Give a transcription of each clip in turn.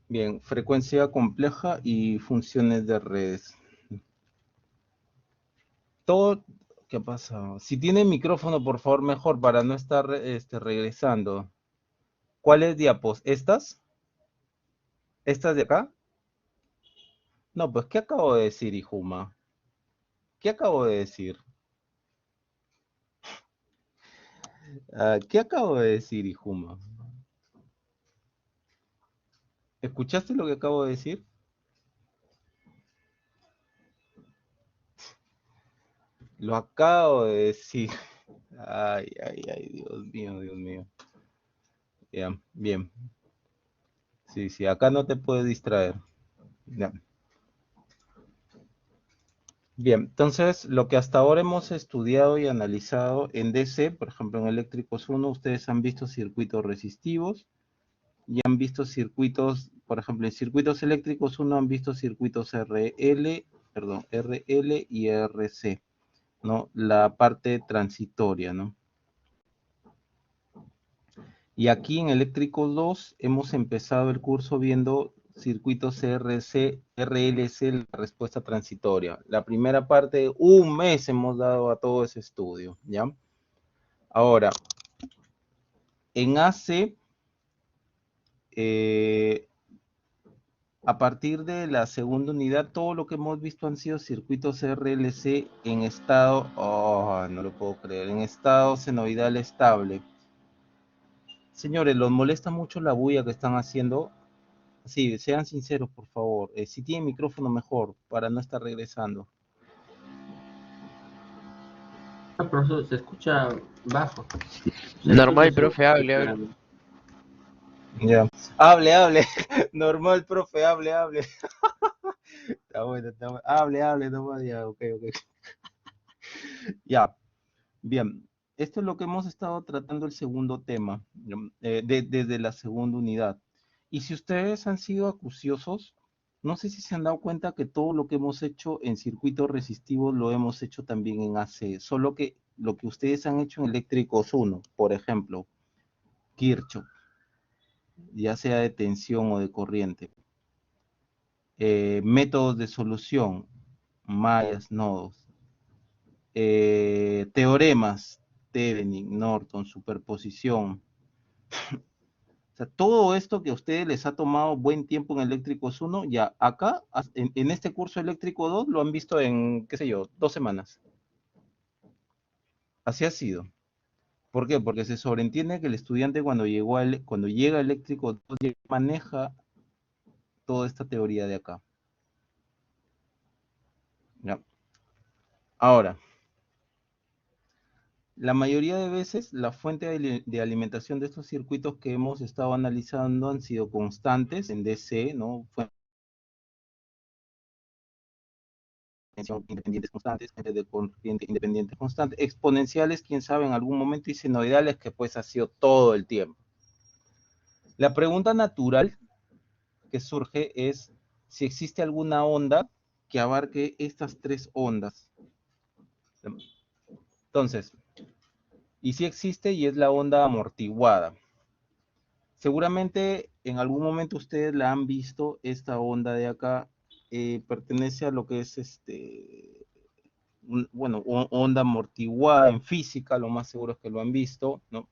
Bien, frecuencia compleja y funciones de redes. Todo, ¿qué pasa? Si tiene micrófono, por favor, mejor para no estar regresando. ¿Cuáles diapos? ¿Estas? ¿Estas de acá? No, pues, ¿qué acabo de decir, Ijuma? ¿Qué acabo de decir? ¿Qué acabo de decir, Ijuma? ¿Escuchaste lo que acabo de decir? Lo acabo de decir. Ay, ay, ay, Dios mío, Dios mío. Ya, bien. Sí, sí, acá no te puedes distraer. Ya. Bien, entonces lo que hasta ahora hemos estudiado y analizado en DC, por ejemplo en eléctricos 1, ustedes han visto circuitos resistivos y han visto circuitos, por ejemplo en circuitos eléctricos 1 han visto circuitos RL y RC, ¿no? La parte transitoria, ¿no? Y aquí en eléctricos 2 hemos empezado el curso viendo circuitos CRC, RLC, la respuesta transitoria. La primera parte, un mes hemos dado a todo ese estudio, ¿ya? Ahora, en AC, a partir de la segunda unidad, todo lo que hemos visto han sido circuitos RLC en estado, oh, no lo puedo creer, en estado senoidal estable. Señores, ¿los molesta mucho la bulla que están haciendo? Sí, sean sinceros, por favor. Si tienen micrófono, mejor, para no estar regresando. No, profesor, se escucha bajo. Se escucha Normal, profe, hable, hable. Ya. Hable, hable. Normal, profe, hable, hable. Está bueno, está bueno. Hable, hable, no más ya, ok, ok. Ya, bien. Esto es lo que hemos estado tratando el segundo tema, desde la segunda unidad. Y si ustedes han sido acuciosos, no sé si se han dado cuenta que todo lo que hemos hecho en circuitos resistivos lo hemos hecho también en AC, solo que lo que ustedes han hecho en eléctricos 1, por ejemplo, Kirchhoff, ya sea de tensión o de corriente, métodos de solución, mallas, nodos, teoremas, Thevenin, Norton, superposición. O sea, todo esto que a ustedes les ha tomado buen tiempo en eléctricos 1, ya acá, en este curso eléctrico 2, lo han visto en, qué sé yo, 2 semanas. Así ha sido. ¿Por qué? Porque se sobreentiende que el estudiante cuando llega a eléctrico 2 ya maneja toda esta teoría de acá. ¿Ya? Ahora, la mayoría de veces la fuente de alimentación de estos circuitos que hemos estado analizando han sido constantes en DC, ¿no? Fuentes independientes constantes, fuentes de corriente independiente constante, exponenciales, quién sabe, en algún momento, y senoidales, que pues ha sido todo el tiempo. La pregunta natural que surge es si existe alguna onda que abarque estas tres ondas. Entonces, y si existe y es la onda amortiguada. Seguramente en algún momento ustedes la han visto, esta onda de acá pertenece a lo que es bueno, onda amortiguada en física, lo más seguro es que lo han visto, ¿no?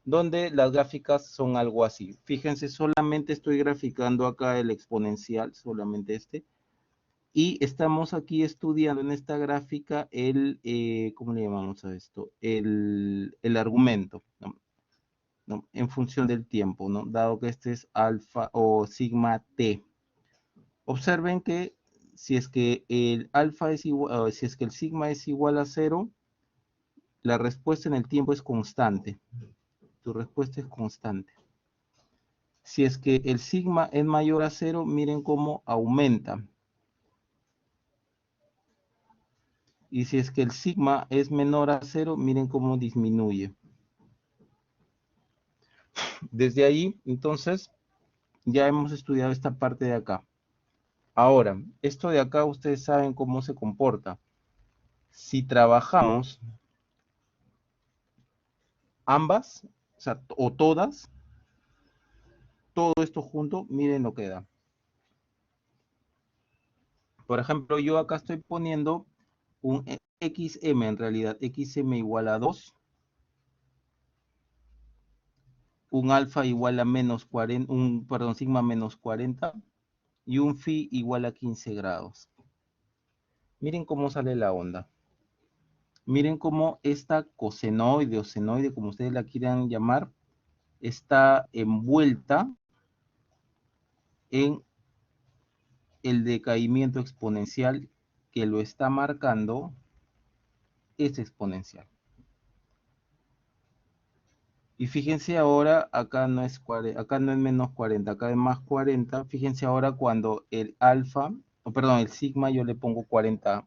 Donde las gráficas son algo así. Fíjense, solamente estoy graficando acá el exponencial, solamente este, y estamos aquí estudiando en esta gráfica ¿cómo le llamamos a esto? El argumento, ¿no? ¿No? En función del tiempo, ¿no? Dado que este es alfa o sigma t. Observen que si es que el alfa es igual, si es que el sigma es igual a 0, la respuesta en el tiempo es constante. Tu respuesta es constante. Si es que el sigma es mayor a 0, miren cómo aumenta. Y si es que el sigma es menor a 0, miren cómo disminuye. Desde ahí, entonces, ya hemos estudiado esta parte de acá. Ahora, esto de acá ustedes saben cómo se comporta. Si trabajamos ambas, o sea, o todas, todo esto junto, miren lo que da. Por ejemplo, yo acá estoy poniendo un XM, en realidad, XM igual a 2, un alfa igual a menos 40, perdón, sigma menos 40, y un phi igual a 15 grados. Miren cómo sale la onda. Miren cómo esta cosenoide o senoide, como ustedes la quieran llamar, está envuelta en el decaimiento exponencial que lo está marcando es exponencial. Y fíjense ahora, acá no es menos 40, acá es más 40. Fíjense ahora cuando el alfa, perdón, el sigma yo le pongo 40,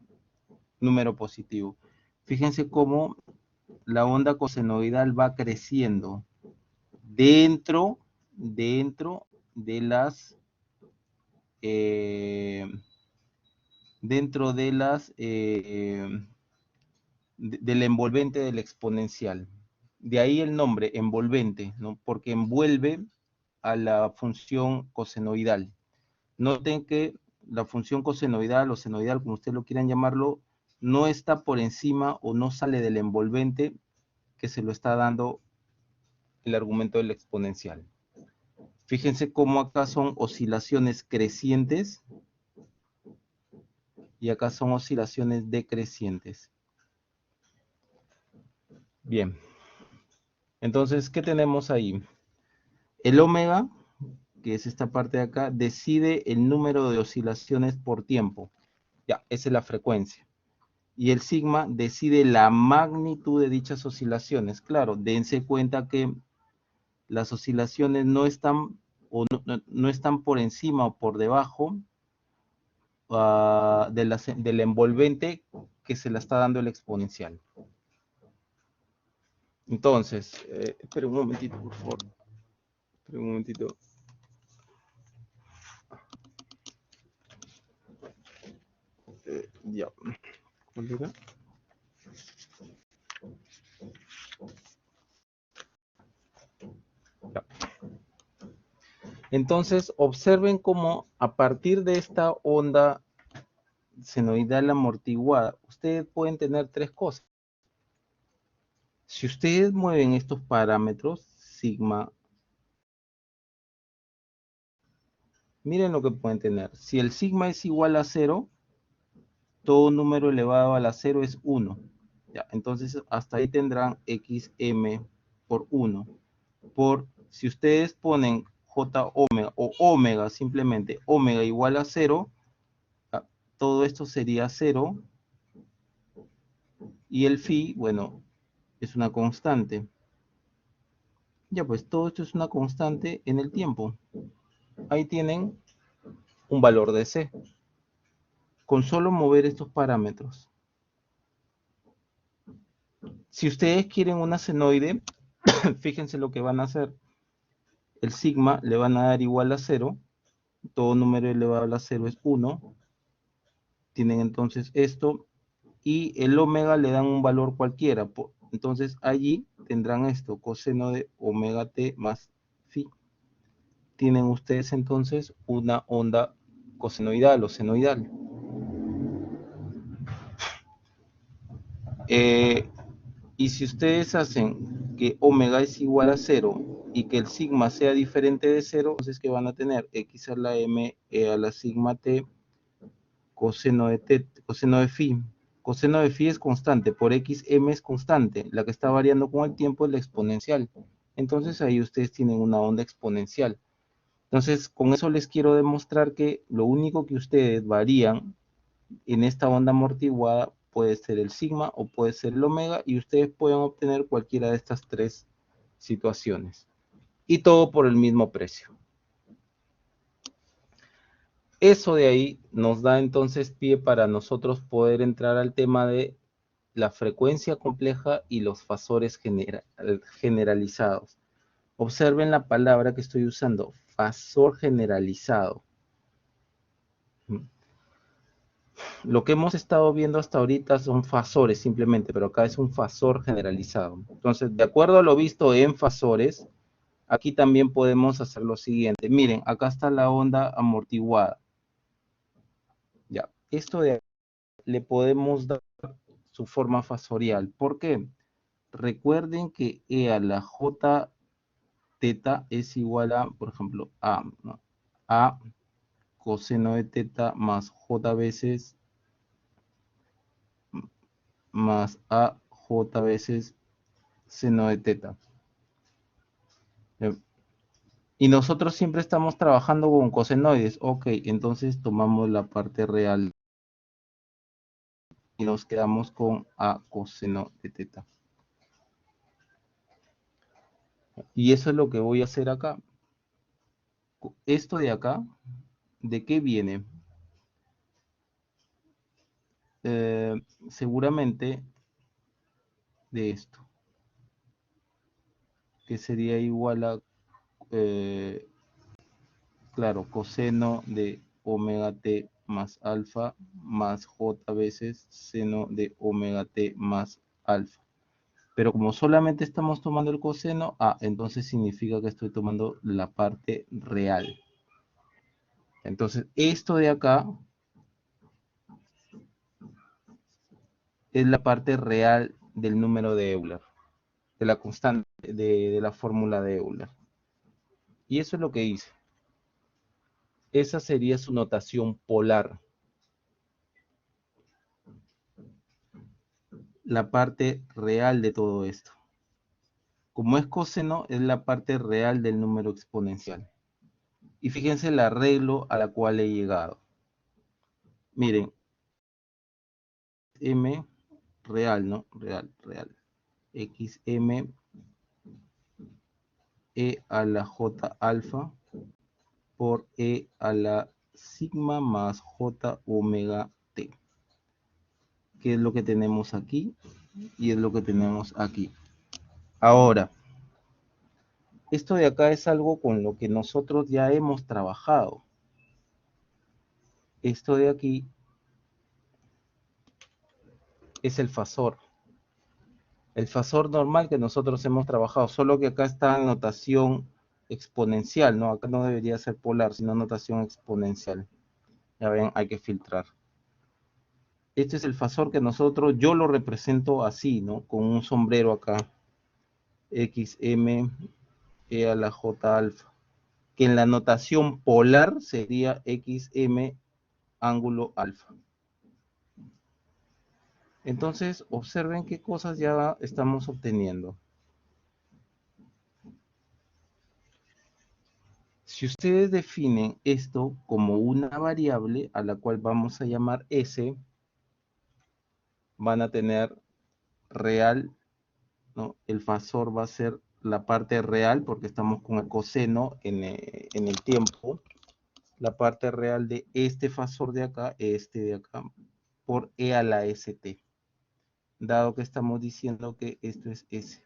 número positivo. Fíjense cómo la onda cosenoidal va creciendo dentro de las del envolvente del exponencial. De ahí el nombre, envolvente, ¿no? Porque envuelve a la función cosenoidal. Noten que la función cosenoidal o senoidal, como ustedes lo quieran llamarlo, no está por encima o no sale del envolvente que se lo está dando el argumento del exponencial. Fíjense cómo acá son oscilaciones crecientes y acá son oscilaciones decrecientes. Bien. Entonces, ¿qué tenemos ahí? El omega, que es esta parte de acá, decide el número de oscilaciones por tiempo. Ya, esa es la frecuencia. Y el sigma decide la magnitud de dichas oscilaciones. Claro, dense cuenta que las oscilaciones no están, no están por encima o por debajo del envolvente que se la está dando el exponencial. Entonces, espera un momentito, por favor. Espera un momentito. Ya. ¿Cuál era? Ya. Entonces, observen cómo a partir de esta onda senoidal amortiguada, ustedes pueden tener tres cosas. Si ustedes mueven estos parámetros, sigma, miren lo que pueden tener. Si el sigma es igual a 0, todo número elevado a la 0 es 1. Ya, entonces, hasta ahí tendrán xm por 1. Si ustedes ponen j omega o omega, simplemente omega igual a 0, todo esto sería 0. Y el phi, bueno, es una constante. Ya, pues todo esto es una constante en el tiempo. Ahí tienen un valor de C. Con solo mover estos parámetros. Si ustedes quieren una senoide, fíjense lo que van a hacer. El sigma le van a dar igual a 0. Todo número elevado a la 0 es 1. Tienen entonces esto. Y el omega le dan un valor cualquiera. Entonces allí tendrán esto, coseno de omega t más phi. Tienen ustedes entonces una onda cosenoidal o senoidal. Y si ustedes hacen que omega es igual a 0 y que el sigma sea diferente de 0, entonces que van a tener x a la m a la sigma t coseno de phi. Coseno de phi es constante, por xm es constante, la que está variando con el tiempo es la exponencial. Entonces ahí ustedes tienen una onda exponencial. Entonces con eso les quiero demostrar que lo único que ustedes varían en esta onda amortiguada puede ser el sigma o puede ser el omega y ustedes pueden obtener cualquiera de estas tres situaciones. Y todo por el mismo precio. Eso de ahí nos da entonces pie para nosotros poder entrar al tema de la frecuencia compleja y los fasores generalizados. Observen la palabra que estoy usando, fasor generalizado. Lo que hemos estado viendo hasta ahorita son fasores simplemente, pero acá es un fasor generalizado. Entonces, de acuerdo a lo visto en fasores, aquí también podemos hacer lo siguiente. Miren, acá está la onda amortiguada. Ya, esto de le podemos dar su forma fasorial. ¿Por qué? Recuerden que E a la J teta es igual a, por ejemplo, A, ¿no? A coseno de teta más J veces más A J veces seno de teta. Y nosotros siempre estamos trabajando con cosenoides. Ok, entonces tomamos la parte real y nos quedamos con A coseno de teta. Y eso es lo que voy a hacer acá. Esto de acá, ¿de qué viene? Seguramente de esto, que sería igual a, claro, coseno de omega t más alfa más j veces seno de omega t más alfa. Pero como solamente estamos tomando el coseno, entonces significa que estoy tomando la parte real. Entonces, esto de acá es la parte real del número de Euler, de la constante, de la fórmula de Euler. Y eso es lo que hice. Esa sería su notación polar. La parte real de todo esto. Como es coseno, es la parte real del número exponencial. Y fíjense el arreglo a la cual he llegado. Miren, m real, ¿no? Real. xm e a la j alfa por e a la sigma más j omega t. Que es lo que tenemos aquí y es lo que tenemos aquí. Ahora, esto de acá es algo con lo que nosotros ya hemos trabajado. Esto de aquí es el fasor. El fasor normal que nosotros hemos trabajado, solo que acá está en notación exponencial, ¿no? Acá no debería ser polar, sino notación exponencial. Ya ven, hay que filtrar. Este es el fasor que yo lo represento así, ¿no? Con un sombrero acá. XM e a la J alfa. Que en la notación polar sería XM ángulo alfa. Entonces, observen qué cosas ya estamos obteniendo. Si ustedes definen esto como una variable a la cual vamos a llamar S, van a tener real, ¿no? El fasor va a ser la parte real, porque estamos con el coseno en el tiempo. La parte real de este fasor de acá, por E a la ST. Dado que estamos diciendo que esto es S.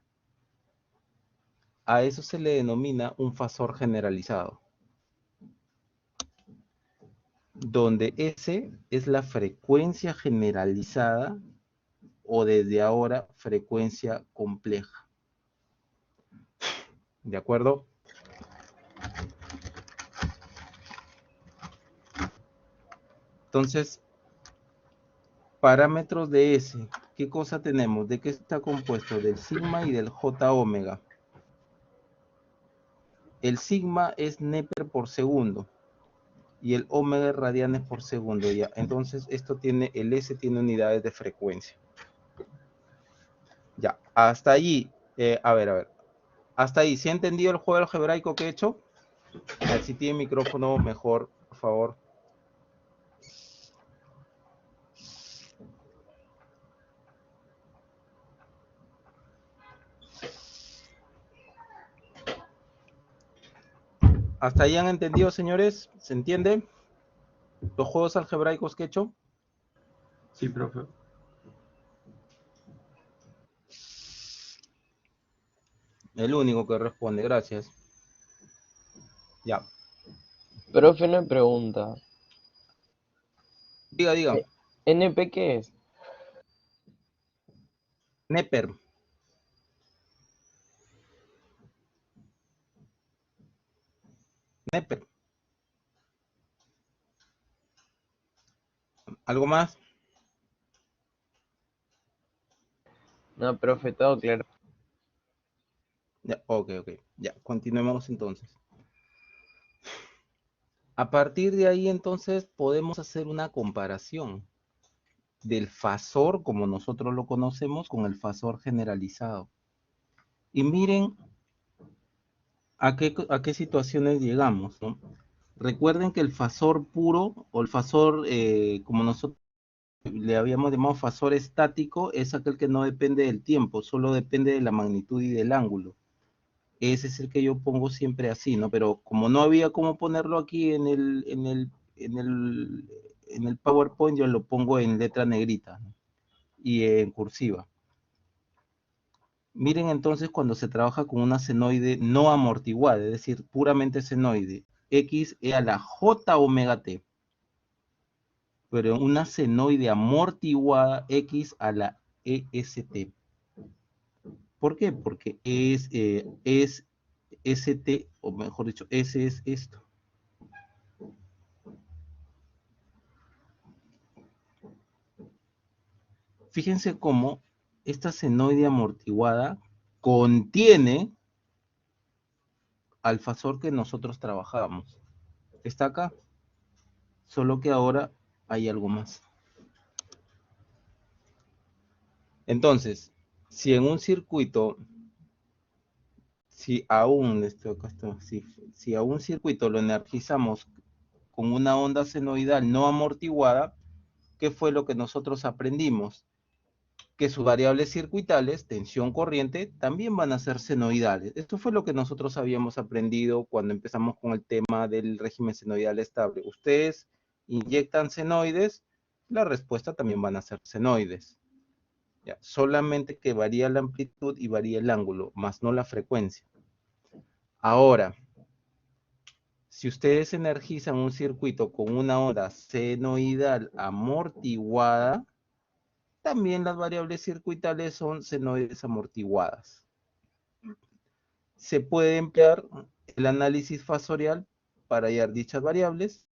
A eso se le denomina un fasor generalizado, donde S es la frecuencia generalizada o desde ahora frecuencia compleja. ¿De acuerdo? Entonces, parámetros de S. ¿Qué cosa tenemos? ¿De qué está compuesto? Del sigma y del J omega. El sigma es Neper por segundo y el omega es radianes por segundo. Ya. Entonces, el S tiene unidades de frecuencia. Ya, hasta allí. A ver. Hasta ahí, ¿se ha entendido el juego algebraico que he hecho? A ver, si tiene micrófono, mejor, por favor. ¿Hasta ahí han entendido, señores? ¿Se entiende? Los juegos algebraicos que he hecho. Sí, profe. El único que responde, gracias. Ya. Profe, una pregunta. Diga. ¿NP qué es? Neper. ¿Algo más? No, profe, todo claro. Ya, ok. Ya, continuemos entonces. A partir de ahí, entonces, podemos hacer una comparación del fasor, como nosotros lo conocemos, con el fasor generalizado. Y miren a qué situaciones llegamos, ¿no? Recuerden que el fasor puro, o el fasor, como nosotros le habíamos llamado fasor estático, es aquel que no depende del tiempo, solo depende de la magnitud y del ángulo. Ese es el que yo pongo siempre así, ¿no? Pero como no había cómo ponerlo aquí en el PowerPoint, yo lo pongo en letra negrita, ¿no? Y en cursiva. Miren entonces cuando se trabaja con una senoide no amortiguada, es decir, puramente senoide, X e a la J omega T, pero una senoide amortiguada X a la EST. ¿Por qué? Porque es ST, o mejor dicho, S es esto. Fíjense cómo esta senoide amortiguada contiene al fasor que nosotros trabajábamos. Está acá, solo que ahora hay algo más. Entonces, si en un circuito, si a un circuito lo energizamos con una onda senoidal no amortiguada, ¿qué fue lo que nosotros aprendimos? Que sus variables circuitales, tensión, corriente, también van a ser senoidales. Esto fue lo que nosotros habíamos aprendido cuando empezamos con el tema del régimen senoidal estable. Ustedes inyectan senoides, la respuesta también van a ser senoides. Ya, solamente que varía la amplitud y varía el ángulo, más no la frecuencia. Ahora, si ustedes energizan un circuito con una onda senoidal amortiguada, también las variables circuitales son senoides amortiguadas. Se puede emplear el análisis fasorial para hallar dichas variables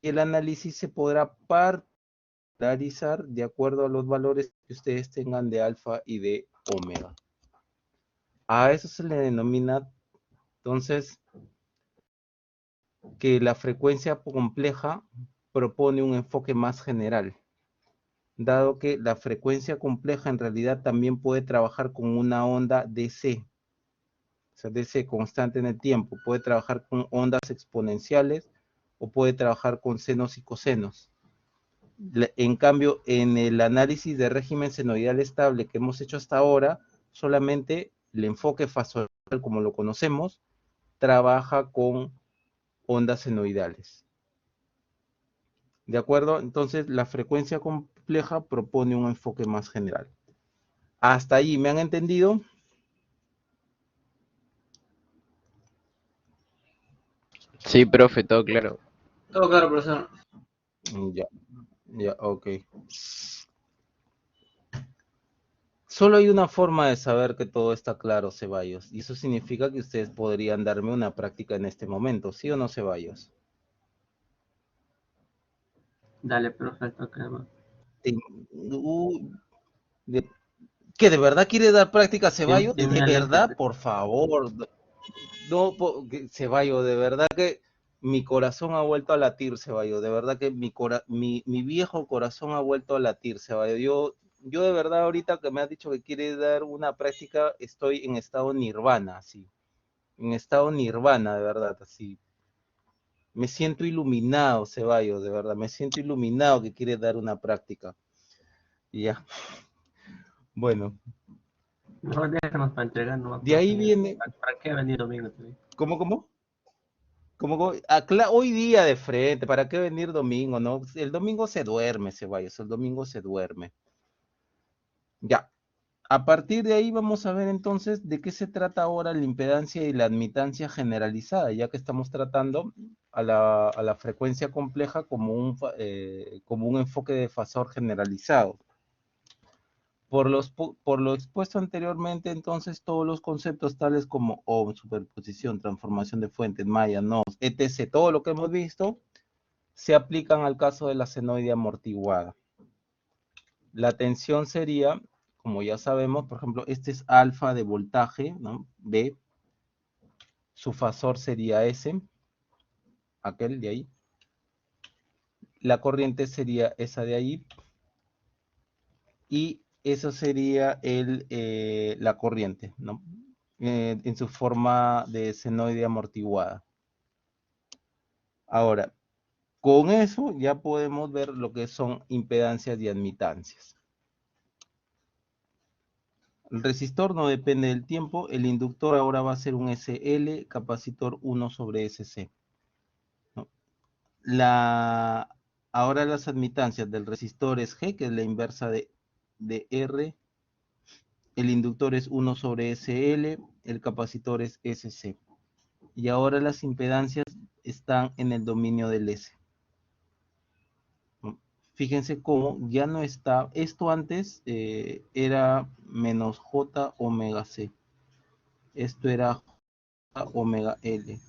y el análisis se podrá particularizar de acuerdo a los valores que ustedes tengan de alfa y de omega. A eso se le denomina, entonces, que la frecuencia compleja propone un enfoque más general, dado que la frecuencia compleja en realidad también puede trabajar con una onda DC, o sea, DC constante en el tiempo, puede trabajar con ondas exponenciales o puede trabajar con senos y cosenos. En cambio, en el análisis de régimen senoidal estable que hemos hecho hasta ahora, solamente el enfoque fasorial, como lo conocemos, trabaja con ondas senoidales. ¿De acuerdo? Entonces, la frecuencia compleja propone un enfoque más general. ¿Hasta ahí me han entendido? Sí, profe, todo claro. Todo claro, profesor. Ya, ok. Solo hay una forma de saber que todo está claro, Ceballos, y eso significa que ustedes podrían darme una práctica en este momento, ¿sí o no, Ceballos? Dale, perfecto, claro. De- ¿Que de verdad quiere dar práctica, Ceballos? Sin ¿De verdad? anécdota. Por favor. No, Ceballos, de verdad que mi corazón ha vuelto a latir, Ceballos. De verdad que mi viejo corazón ha vuelto a latir, Ceballos. Yo de verdad ahorita que me has dicho que quiere dar una práctica, estoy en estado nirvana, así. En estado nirvana, de verdad, así. Me siento iluminado, Ceballos, de verdad. Me siento iluminado que quiere dar una práctica. Y ya. Bueno, Mejor déjanos para entregar nomás, de ahí profe. viene. ¿Para qué venir domingo también? ¿Cómo? Hoy día de frente, ¿para qué venir domingo, no? El domingo se duerme, Ceballos, el domingo se duerme. Ya. A partir de ahí vamos a ver entonces de qué se trata ahora la impedancia y la admitancia generalizada, ya que estamos tratando a la frecuencia compleja como un enfoque de fasor generalizado. Por lo expuesto anteriormente, entonces, todos los conceptos tales como ohm, superposición, transformación de fuentes, malla, nodos, etc., todo lo que hemos visto, se aplican al caso de la senoide amortiguada. La tensión sería, como ya sabemos, por ejemplo, este es alfa de voltaje, ¿no? B. Su fasor sería S, aquel de ahí. La corriente sería esa de ahí. Y eso sería la corriente, ¿no? En su forma de senoide amortiguada. Ahora, con eso ya podemos ver lo que son impedancias y admitancias. El resistor no depende del tiempo, el inductor ahora va a ser un SL, capacitor 1 sobre SC. ¿No? Ahora las admitancias del resistor es G, que es la inversa de R, el inductor es 1 sobre SL, el capacitor es SC. Y ahora las impedancias están en el dominio del S. Fíjense cómo ya no está, esto antes era menos J omega C. Esto era J omega L.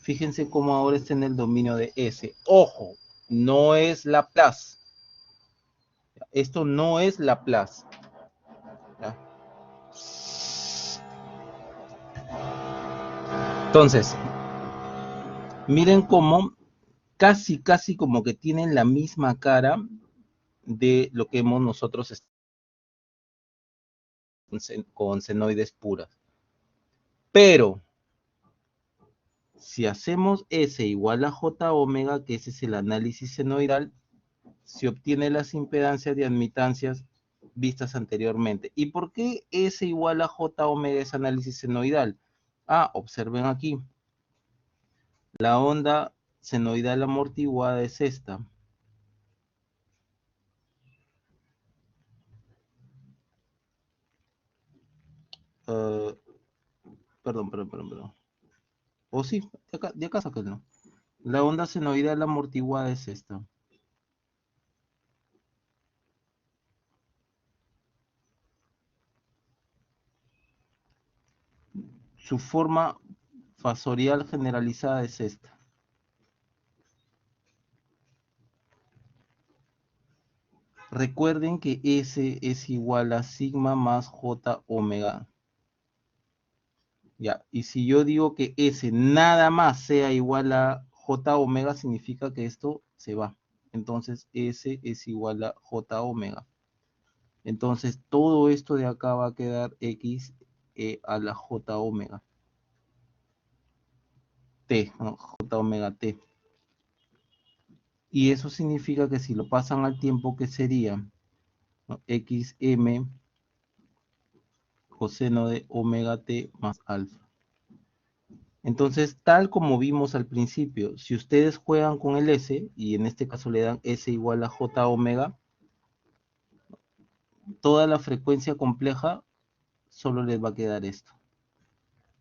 Fíjense cómo ahora está en el dominio de S. Ojo, no es Laplace. Esto no es Laplace. ¿Ya? Entonces, miren cómo casi como que tienen la misma cara de lo que hemos nosotros con senoides puras. Pero, si hacemos S igual a J omega, que ese es el análisis senoidal, se obtiene las impedancias de admitancias vistas anteriormente. ¿Y por qué S igual a J omega es análisis senoidal? Observen aquí. La onda senoidal amortiguada es esta. Perdón. O sí, de acá sáquenlo. La onda senoidal amortiguada es esta. Su forma fasorial generalizada es esta. Recuerden que S es igual a sigma más J omega. Ya, y si yo digo que S nada más sea igual a J omega, significa que esto se va. Entonces S es igual a J omega. Entonces todo esto de acá va a quedar X a la J omega. T, ¿no? J omega T. Y eso significa que si lo pasan al tiempo, ¿qué sería? ¿No? XM coseno de omega T más alfa. Entonces, tal como vimos al principio, si ustedes juegan con el S, y en este caso le dan S igual a J omega, toda la frecuencia compleja solo les va a quedar esto.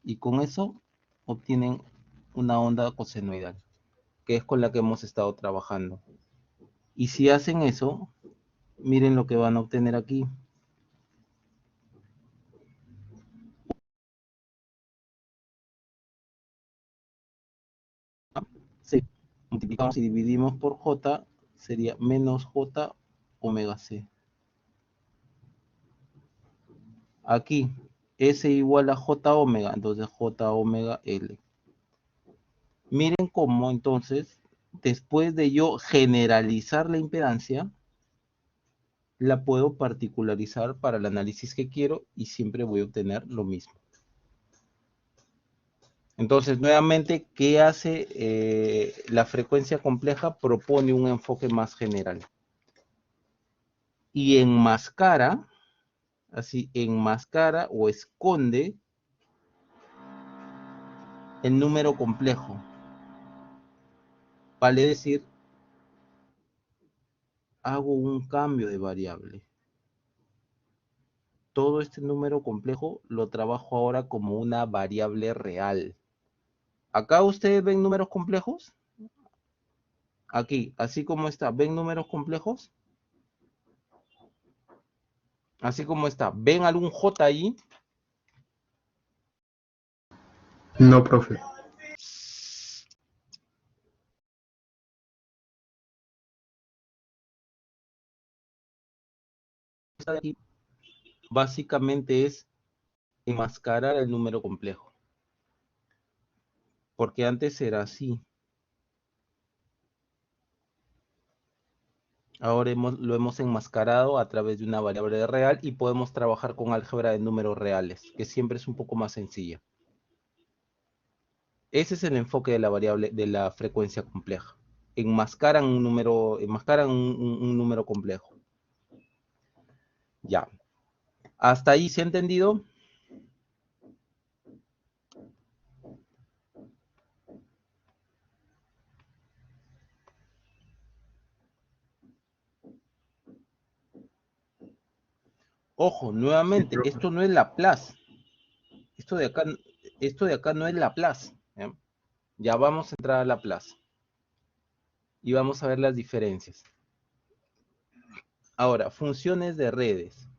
Y con eso obtienen una onda cosenoidal, que es con la que hemos estado trabajando. Y si hacen eso, miren lo que van a obtener aquí. Si multiplicamos y dividimos por J, sería menos J omega C. Aquí, S igual a J omega, entonces J omega L. Miren cómo entonces, después de yo generalizar la impedancia, la puedo particularizar para el análisis que quiero y siempre voy a obtener lo mismo. Entonces, nuevamente, ¿qué hace la frecuencia compleja? Propone un enfoque más general. Y enmascara, así, enmascara o esconde el número complejo. Vale decir, hago un cambio de variable. Todo este número complejo lo trabajo ahora como una variable real. Acá ustedes ven números complejos. Aquí, así como está, ¿ven números complejos? Así como está, ¿ven algún J ahí? No, profe. cosa de aquí básicamente es enmascarar el número complejo. Porque antes era así. Ahora lo hemos enmascarado a través de una variable real y podemos trabajar con álgebra de números reales, que siempre es un poco más sencilla. Ese es el enfoque de la variable de la frecuencia compleja. Enmascaran un número complejo. Ya. ¿Hasta ahí se ha entendido? Ojo, nuevamente, profe. esto no es Laplace. Esto de acá no es Laplace. ¿Ya? Ya vamos a entrar a Laplace. Y vamos a ver las diferencias. Ahora, funciones de redes.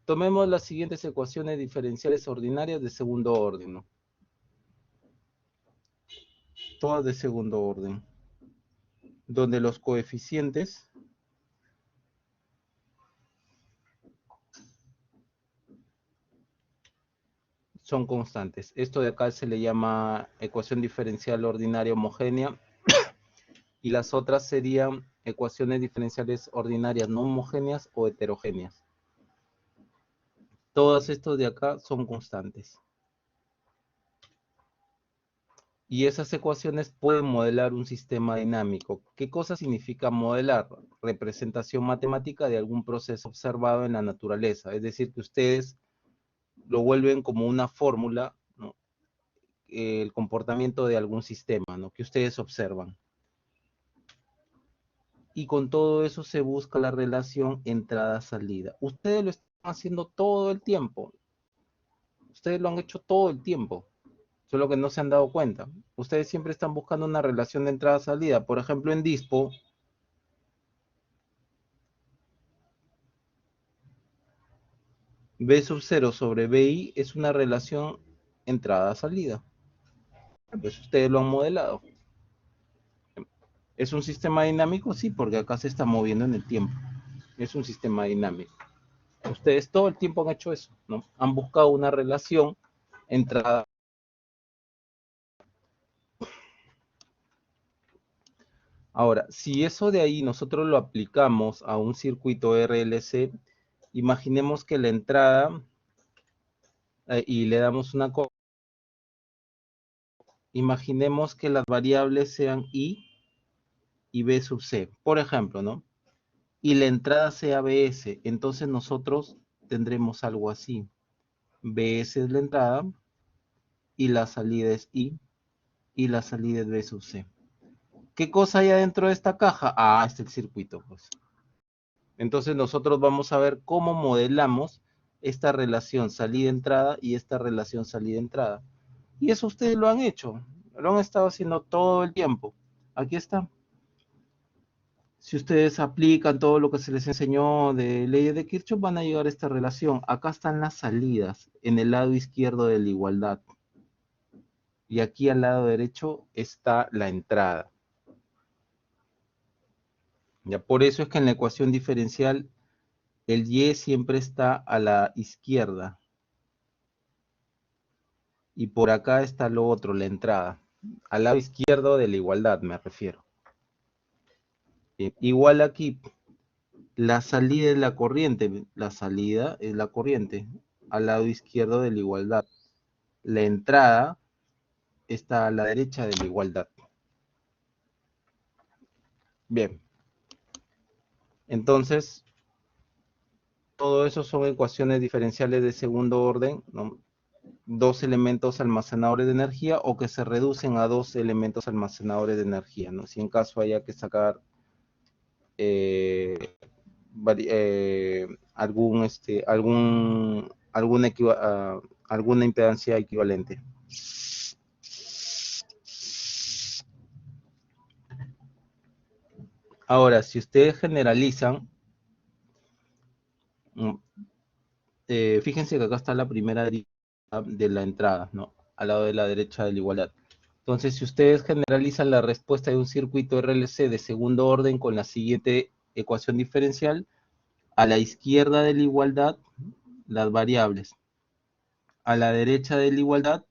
Tomemos las siguientes ecuaciones diferenciales ordinarias de segundo orden, ¿no? Todas de segundo orden. Donde los coeficientes son constantes. Esto de acá se le llama ecuación diferencial ordinaria homogénea. Y las otras serían ecuaciones diferenciales ordinarias no homogéneas o heterogéneas. Todas estos de acá son constantes. Y esas ecuaciones pueden modelar un sistema dinámico. ¿Qué cosa significa modelar? Representación matemática de algún proceso observado en la naturaleza. Es decir, que ustedes lo vuelven como una fórmula, ¿no? El comportamiento de algún sistema, ¿no? Que ustedes observan. Y con todo eso se busca la relación entrada-salida. Ustedes lo están haciendo todo el tiempo. Ustedes lo han hecho todo el tiempo. Solo que no se han dado cuenta. Ustedes siempre están buscando una relación de entrada-salida. Por ejemplo, en Dispo, B sub 0 sobre BI es una relación entrada-salida. Pues ustedes lo han modelado. ¿Es un sistema dinámico? Sí, porque acá se está moviendo en el tiempo. Es un sistema dinámico. Ustedes todo el tiempo han hecho eso, ¿no? Han buscado una relación entrada. Ahora, si eso de ahí nosotros lo aplicamos a un circuito RLC, imaginemos que la entrada, y le damos una cosa, imaginemos que las variables sean I y B sub C, por ejemplo, ¿no? Y la entrada sea BS, entonces nosotros tendremos algo así. BS es la entrada, y la salida es I, y la salida es B sub C. ¿Qué cosa hay adentro de esta caja? Ah, este es el circuito, pues. Entonces nosotros vamos a ver cómo modelamos esta relación salida-entrada y esta relación salida-entrada. Y eso ustedes lo han hecho, lo han estado haciendo todo el tiempo. Aquí está. Si ustedes aplican todo lo que se les enseñó de leyes de Kirchhoff, van a llegar a esta relación. Acá están las salidas, en el lado izquierdo de la igualdad. Y aquí al lado derecho está la entrada. Ya, por eso es que en la ecuación diferencial el y siempre está a la izquierda. Y por acá está lo otro, la entrada. Al lado izquierdo de la igualdad me refiero. Igual aquí, la salida es la corriente. La salida es la corriente. Al lado izquierdo de la igualdad. La entrada está a la derecha de la igualdad. Bien. Entonces, todo eso son ecuaciones diferenciales de segundo orden, ¿no? Dos elementos almacenadores de energía o que se reducen a dos elementos almacenadores de energía, ¿no? Si en caso haya que sacar alguna impedancia equivalente. Ahora, si ustedes generalizan, fíjense que acá está la primera de la entrada, ¿no? Al lado de la derecha de la igualdad. Entonces, si ustedes generalizan la respuesta de un circuito RLC de segundo orden con la siguiente ecuación diferencial, A la izquierda de la igualdad, las variables. A la derecha de la igualdad,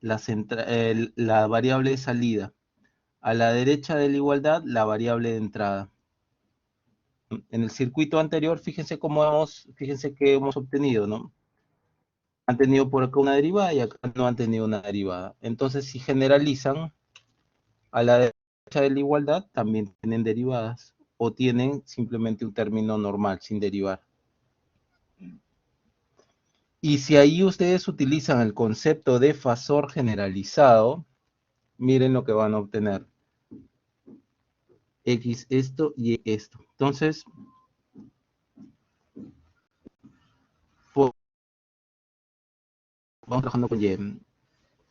la variable de salida. A la derecha de la igualdad, la variable de entrada. En el circuito anterior, fíjense que hemos obtenido, ¿no? Han tenido por acá una derivada y acá no han tenido una derivada. Entonces, si generalizan, a la derecha de la igualdad también tienen derivadas o tienen simplemente un término normal sin derivar. Y si ahí ustedes utilizan el concepto de fasor generalizado, miren lo que van a obtener. X esto y esto. Entonces, vamos trabajando con Y.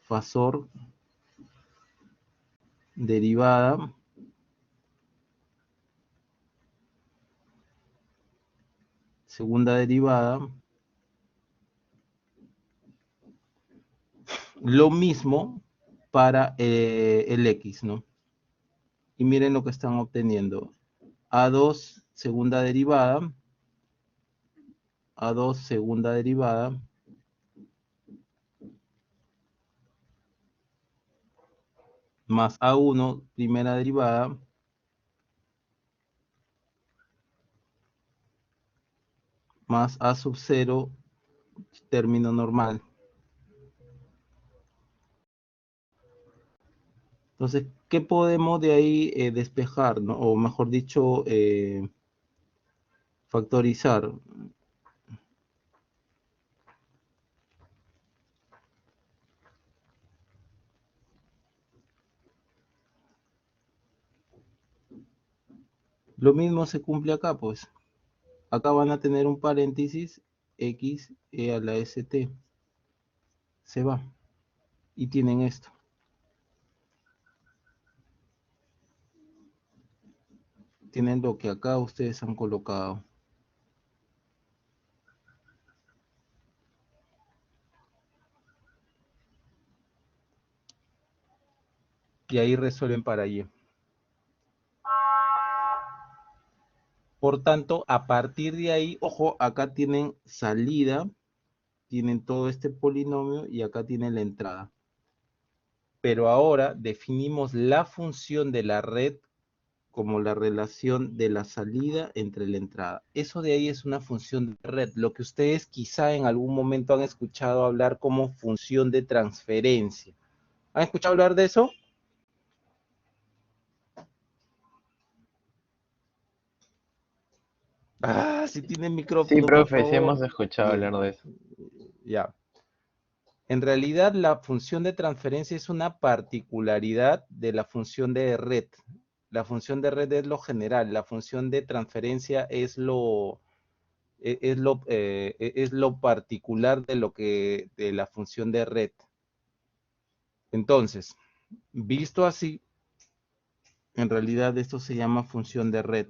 Fasor derivada segunda derivada, lo mismo para el X, ¿no? Y miren lo que están obteniendo. A2 segunda derivada, A2 segunda derivada, más A1 primera derivada, más A sub 0 término normal. Entonces, ¿qué podemos de ahí despejar, ¿no? O mejor dicho, factorizar? Lo mismo se cumple acá, pues. Acá van a tener un paréntesis x e a la st. Se va. Y tienen esto. Tienen lo que acá ustedes han colocado. Y ahí resuelven para y. Por tanto, a partir de ahí, ojo, acá tienen salida, tienen todo este polinomio y acá tienen la entrada. Pero ahora definimos la función de la red como la relación de la salida entre la entrada. Eso de ahí es una función de red, lo que ustedes quizá en algún momento han escuchado hablar como función de transferencia. ¿Han escuchado hablar de eso? Ah, si tienen Sí, micrófono, por profe, sí favor. hemos escuchado Bien, hablar de eso. ya. En realidad, la función de transferencia es una particularidad de la función de red. La función de red es lo general, la función de transferencia es lo particular de la función de red. Entonces, visto así, en realidad esto se llama función de red.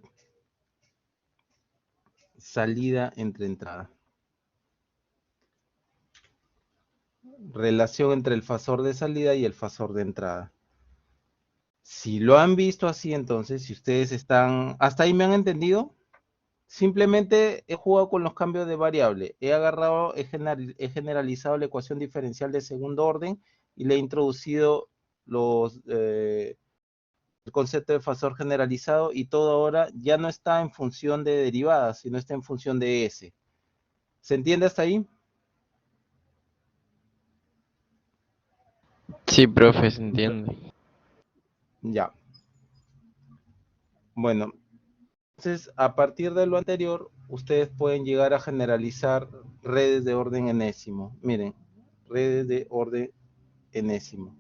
Salida entre entrada. Relación entre el fasor de salida y el fasor de entrada. Si lo han visto así, entonces, si ustedes están... ¿Hasta ahí me han entendido? Simplemente he jugado con los cambios de variable. He agarrado, he generalizado la ecuación diferencial de segundo orden y le he introducido el concepto de fasor generalizado y todo ahora ya no está en función de derivadas, sino está en función de S. ¿Se entiende hasta ahí? Sí, profe, se entiende. Ya. Bueno, entonces a partir de lo anterior, ustedes pueden llegar a generalizar redes de orden enésimo. Miren, redes de orden enésimo.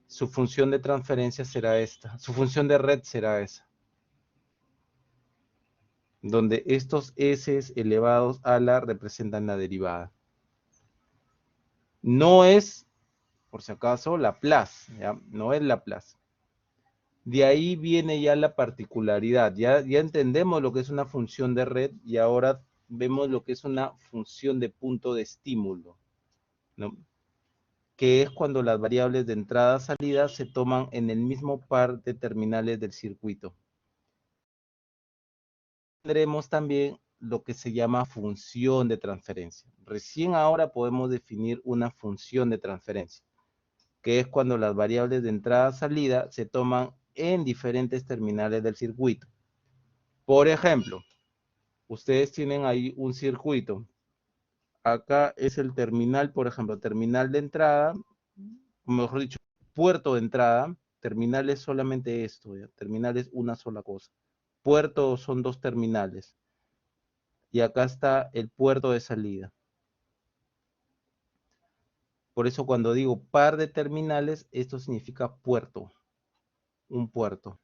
Su función de transferencia será esta. Su función de red será esa. Donde estos S elevados a la representan la derivada. No es, por si acaso, Laplace, ¿ya? No es Laplace. De ahí viene ya la particularidad. Ya entendemos lo que es una función de red y ahora vemos lo que es una función de punto de estímulo, ¿no? Que es cuando las variables de entrada y salida se toman en el mismo par de terminales del circuito. tendremos también lo que se llama función de transferencia. Recién ahora podemos definir una función de transferencia, que es cuando las variables de entrada-salida se toman en diferentes terminales del circuito. Por ejemplo, ustedes tienen ahí un circuito. Acá es el terminal, por ejemplo, terminal de entrada, mejor dicho, puerto de entrada. Terminal es solamente esto, ¿ya? Terminal es una sola cosa. Puerto son dos terminales. Y acá está el puerto de salida. Por eso cuando digo par de terminales, esto significa puerto. Un puerto.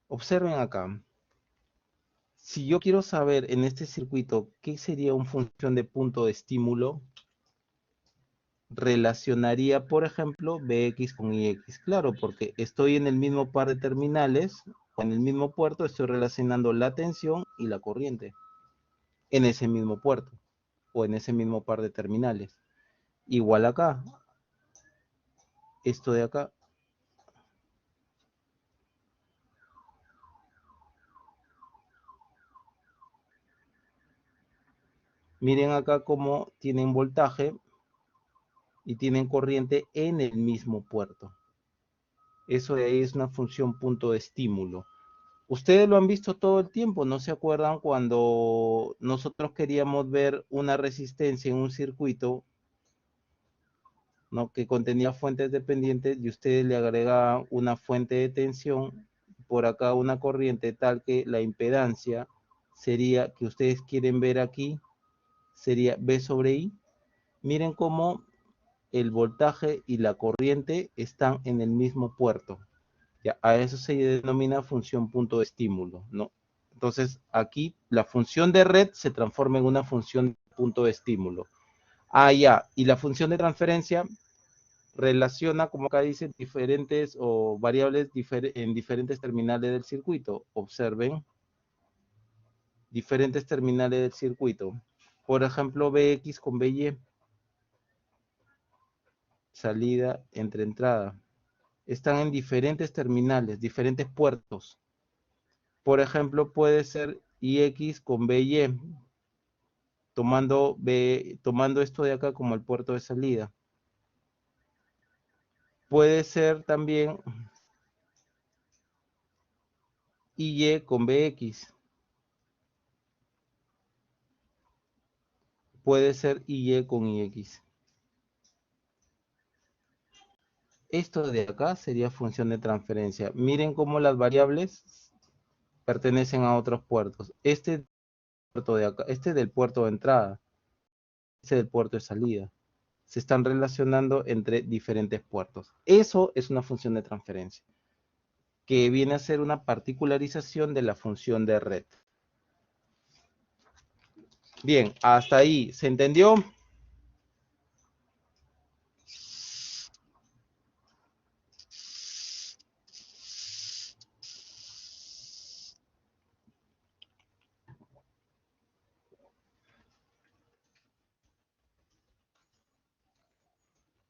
Observen acá. Si yo quiero saber en este circuito qué sería una función de punto de estímulo, relacionaría, por ejemplo, Bx con Ix. Claro, porque estoy en el mismo par de terminales, o en el mismo puerto, estoy relacionando la tensión y la corriente en ese mismo puerto, o en ese mismo par de terminales. Igual acá, esto de acá. Miren acá cómo tienen voltaje y tienen corriente en el mismo puerto. Eso de ahí es una función punto de estímulo. Ustedes lo han visto todo el tiempo, ¿no se acuerdan cuando nosotros queríamos ver una resistencia en un circuito, ¿no?, que contenía fuentes dependientes y ustedes le agregaban una fuente de tensión, por acá una corriente tal que la impedancia sería, que ustedes quieren ver aquí, sería B sobre I? Miren cómo el voltaje y la corriente están en el mismo puerto. Ya, a eso se denomina función punto de estímulo, ¿no? Entonces, aquí la función de red se transforma en una función punto de estímulo. Ah, ya, y la función de transferencia relaciona, como acá dice, diferentes o variables en diferentes terminales del circuito. Observen, diferentes terminales del circuito. Por ejemplo, Bx con By, salida entre entrada. Están en diferentes terminales, diferentes puertos. Por ejemplo, puede ser IX con BY, tomando esto de acá como el puerto de salida. Puede ser también IY con BX. Puede ser IY con IX. Esto de acá sería función de transferencia. Miren cómo las variables pertenecen a otros puertos. Este puerto de acá, este es del puerto de entrada, este del puerto de salida. Se están relacionando entre diferentes puertos. Eso es una función de transferencia, que viene a ser una particularización de la función de red. Bien, hasta ahí, ¿se entendió?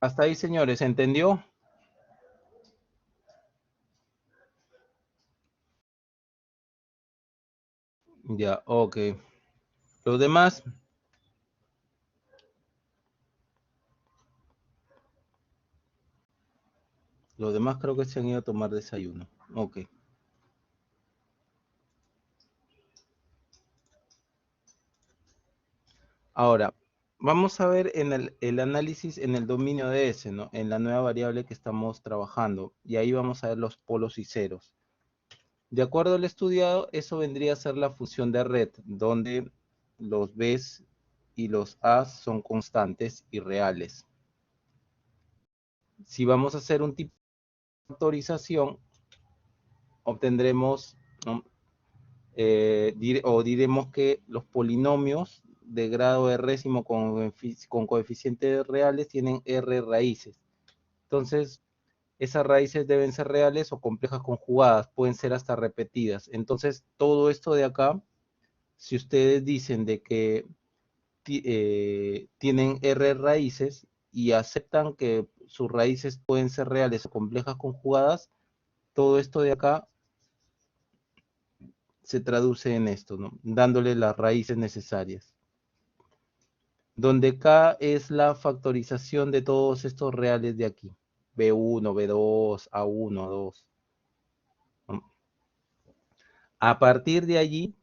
Hasta ahí, señores, ¿se entendió? Ya, ok. Los demás. Los demás creo que se han ido a tomar desayuno. Ok. Ahora, vamos a ver en el análisis en el dominio de S, ¿no? En la nueva variable que estamos trabajando. Y ahí vamos a ver los polos y ceros. De acuerdo al estudiado, eso vendría a ser la función de red, donde los B's y los A's son constantes y reales. Si vamos a hacer un tipo de factorización, obtendremos, ¿no?, diremos que los polinomios de grado résimo con coeficientes reales tienen R raíces. Entonces, esas raíces deben ser reales o complejas conjugadas, pueden ser hasta repetidas. Entonces, todo esto de acá, si ustedes dicen de que tienen R raíces y aceptan que sus raíces pueden ser reales o complejas conjugadas, todo esto de acá se traduce en esto, ¿no? Dándole las raíces necesarias. Donde K es la factorización de todos estos reales de aquí. B1, B2, A1, A2. ¿No? A partir de allí,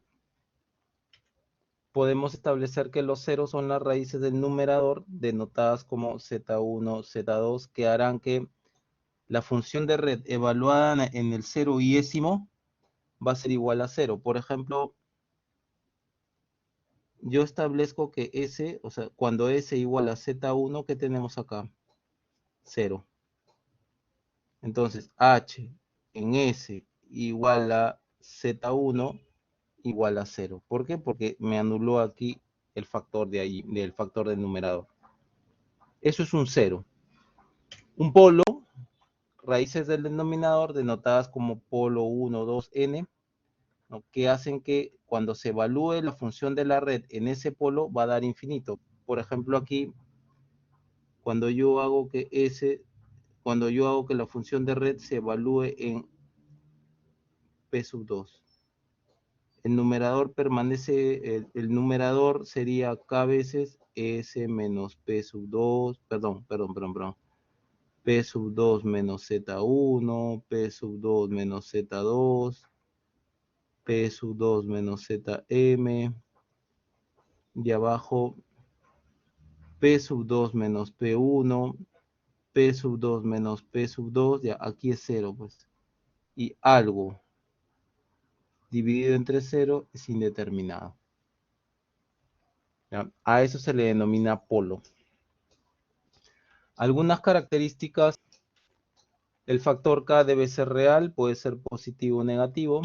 podemos establecer que los ceros son las raíces del numerador, denotadas como Z1, Z2, que harán que la función de red evaluada en el 0º va a ser igual a 0. Por ejemplo, yo establezco que S, o sea, cuando S igual a Z1, ¿qué tenemos acá? 0. Entonces, H en S igual a Z1 igual a 0. ¿Por qué? Porque me anuló aquí el factor de ahí, del factor del numerador. Eso es un 0. Un polo, raíces del denominador denotadas como polo 1, 2, n, ¿no? Que hacen que cuando se evalúe la función de la red en ese polo va a dar infinito. Por ejemplo, aquí, cuando yo hago que la función de red se evalúe en P sub 2. El numerador permanece, el numerador sería K veces S menos P sub 2, perdón, P sub 2 menos Z1, P sub 2 menos Z2, P sub 2 menos ZM, y abajo P sub 2 menos P1, P sub 2 menos P sub 2, ya aquí es 0, pues. Y algo dividido entre 0 es indeterminado. ¿Ya? A eso se le denomina polo. Algunas características: el factor K debe ser real, puede ser positivo o negativo.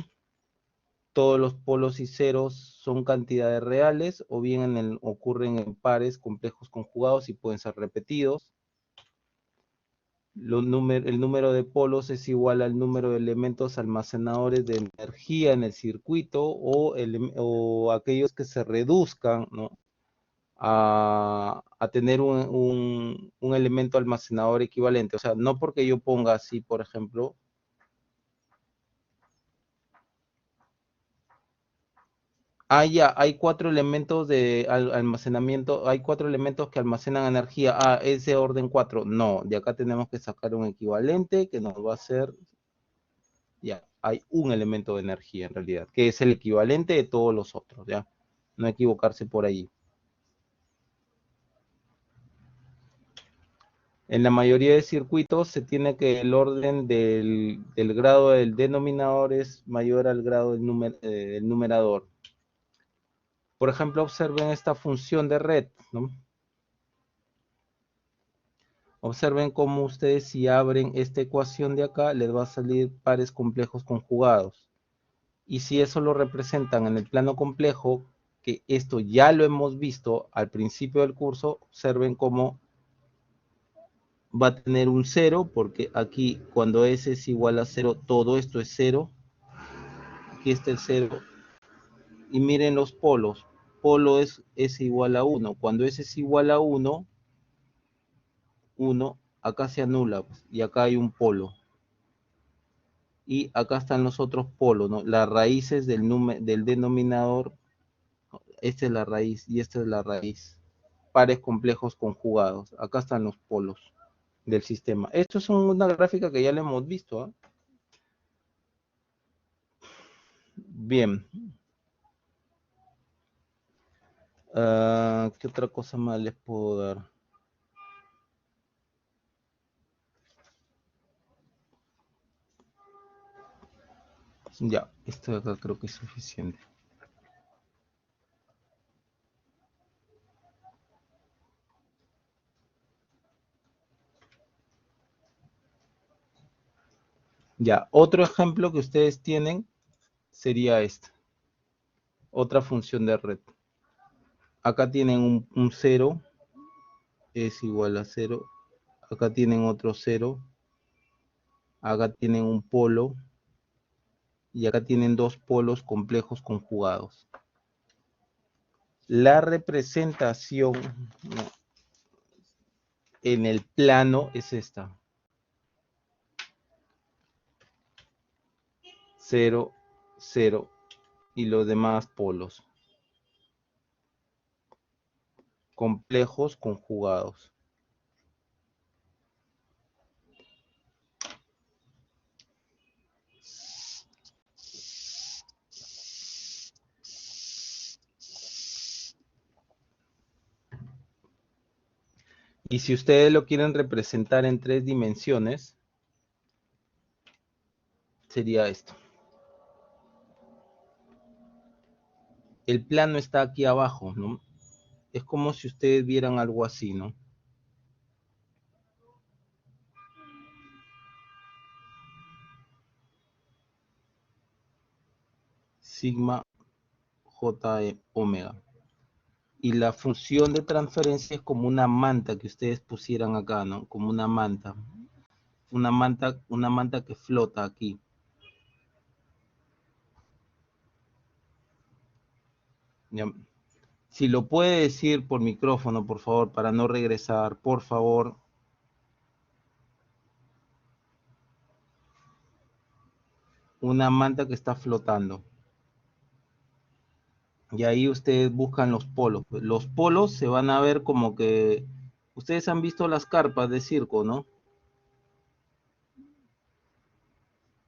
Todos los polos y ceros son cantidades reales, o bien ocurren en pares complejos conjugados y pueden ser repetidos. El número de polos es igual al número de elementos almacenadores de energía en el circuito, o aquellos que se reduzcan, ¿no?, a tener un elemento almacenador equivalente. O sea, no porque yo ponga así, por ejemplo, ya, hay 4 elementos de almacenamiento, hay 4 elementos que almacenan energía. Es de orden 4. No, de acá tenemos que sacar un equivalente que nos va a hacer, ya, hay un elemento de energía en realidad, que es el equivalente de todos los otros, ya. No equivocarse por ahí. En la mayoría de circuitos se tiene que el orden del grado del denominador es mayor al grado del numerador. Por ejemplo, observen esta función de red, ¿no? Observen cómo ustedes, si abren esta ecuación de acá, les va a salir pares complejos conjugados. Y si eso lo representan en el plano complejo, que esto ya lo hemos visto al principio del curso, observen cómo va a tener un 0, porque aquí cuando S es igual a 0, todo esto es 0. Aquí está el 0. Y miren los polos. Polo es S igual a 1. Cuando S es igual a 1, acá se anula, pues, y acá hay un polo. Y acá están los otros polos, ¿no? Las raíces del denominador. Esta es la raíz y esta es la raíz. Pares complejos conjugados. Acá están los polos del sistema. Esto es una gráfica que ya la hemos visto, ¿eh? Bien. ¿Qué otra cosa más les puedo dar? Ya, esto de acá creo que es suficiente. Ya, otro ejemplo que ustedes tienen sería este. Otra función de red. Acá tienen un 0, es igual a 0. Acá tienen otro 0. Acá tienen un polo. Y acá tienen dos polos complejos conjugados. La representación, ¿no?, en el plano es esta. 0, 0, y los demás polos. Complejos conjugados. Y si ustedes lo quieren representar en 3 dimensiones, sería esto. El plano está aquí abajo, ¿no? Es como si ustedes vieran algo así, ¿no? Sigma J omega. Y la función de transferencia es como una manta que ustedes pusieran acá, ¿no? Como una manta. Una manta que flota aquí. ¿Ya? Si lo puede decir por micrófono, por favor, para no regresar, por favor. Una manta que está flotando. Y ahí ustedes buscan los polos. Los polos se van a ver como que... Ustedes han visto las carpas de circo, ¿no?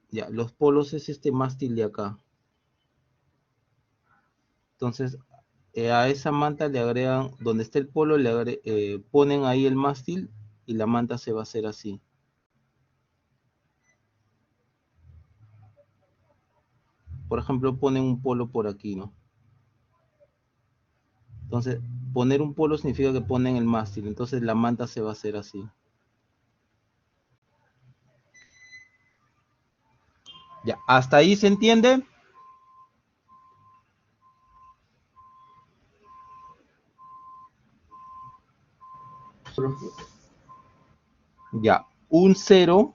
Ya, los polos es este mástil de acá. Entonces, a esa manta le agregan, donde está el polo, ponen ahí el mástil y la manta se va a hacer así. Por ejemplo, ponen un polo por aquí, ¿no? Entonces, poner un polo significa que ponen el mástil. Entonces, la manta se va a hacer así. Ya, ¿hasta ahí se entiende? Ya, un cero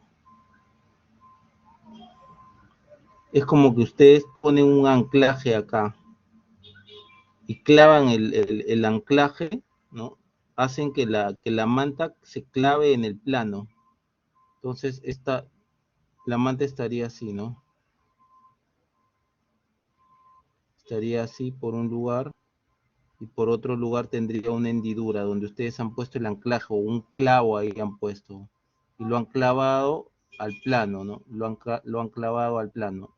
es como que ustedes ponen un anclaje acá y clavan el anclaje, ¿no? Hacen que la manta se clave en el plano. Entonces, la manta estaría así, ¿no? Estaría así por un lugar y por otro lugar tendría una hendidura donde ustedes han puesto el anclaje o un clavo ahí han puesto y lo han clavado al plano, ¿no? Lo han clavado al plano.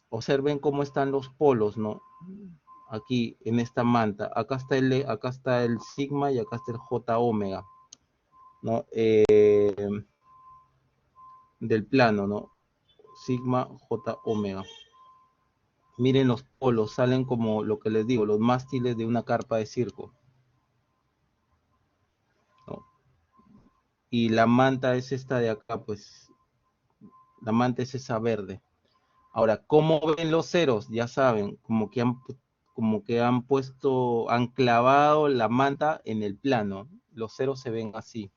Observen cómo están los polos, ¿no? Aquí en esta manta. Acá está el sigma y acá está el J omega, ¿no? Del plano, ¿no? Sigma J omega. Miren los polos, salen como lo que les digo, los mástiles de una carpa de circo, ¿no? Y la manta es esta de acá, pues, la manta es esa verde. Ahora, ¿cómo ven los ceros? Ya saben, han clavado la manta en el plano. Los ceros se ven así.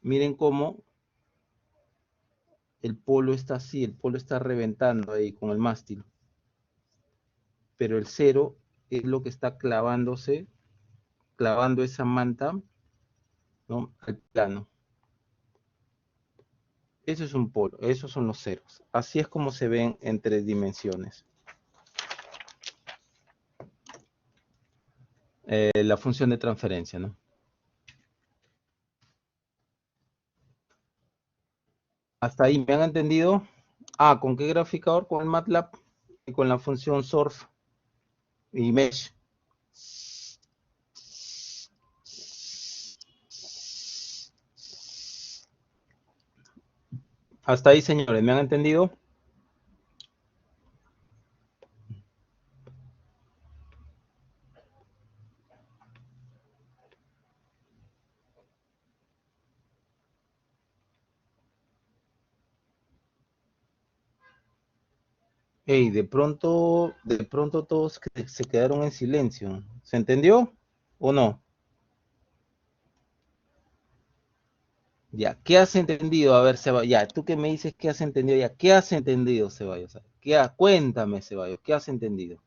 Miren cómo el polo está así, el polo está reventando ahí con el mástil. Pero el cero es lo que está clavando esa manta, ¿no? Al plano. Eso es un polo, esos son los ceros. Así es como se ven en 3 dimensiones. La función de transferencia, ¿no? ¿Hasta ahí me han entendido? Ah, ¿con qué graficador? Con el MATLAB y con la función surf y mesh. Hasta ahí, señores, ¿me han entendido? Hey, de pronto todos se quedaron en silencio. ¿Se entendió o no? Ya, ¿qué has entendido? A ver, Ceballos, ya, tú que me dices que has entendido, ya, ¿qué has entendido, Ceballos? Cuéntame, Ceballos, ¿qué has entendido?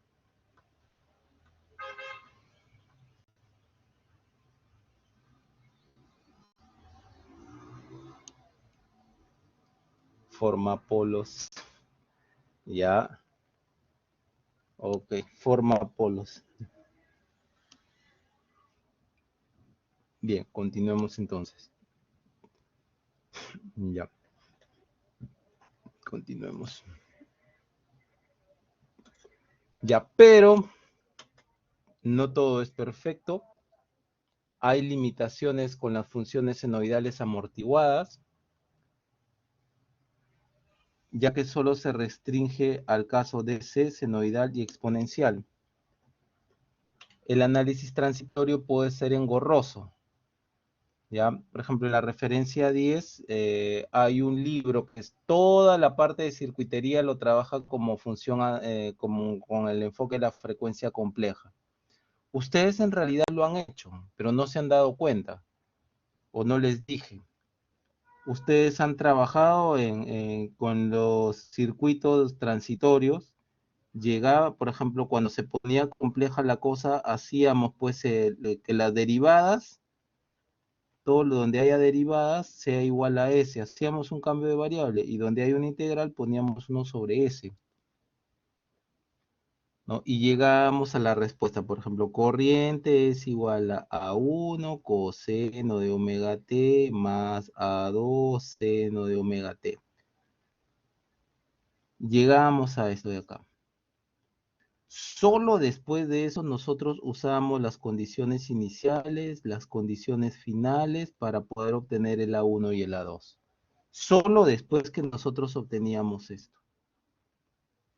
Forma polos. Ya. Ok, forma polos. Bien, continuemos entonces. Ya. Continuemos. Ya, pero no todo es perfecto. Hay limitaciones con las funciones senoidales amortiguadas, ya que solo se restringe al caso de C, senoidal y exponencial. El análisis transitorio puede ser engorroso. ¿Ya? Por ejemplo, en la referencia 10 hay un libro que es toda la parte de circuitería, lo trabaja como función, con el enfoque de la frecuencia compleja. Ustedes en realidad lo han hecho, pero no se han dado cuenta, o no les dije. Ustedes han trabajado con los circuitos transitorios. Llegaba, por ejemplo, cuando se ponía compleja la cosa, hacíamos pues que las derivadas, todo lo donde haya derivadas sea igual a S. Hacíamos un cambio de variable y donde hay una integral poníamos 1 sobre S. ¿No? Y llegamos a la respuesta, por ejemplo, corriente es igual a 1 coseno de omega t más A2 seno de omega t. Llegamos a esto de acá. Solo después de eso nosotros usamos las condiciones iniciales, las condiciones finales para poder obtener el A1 y el A2. Solo después que nosotros obteníamos esto.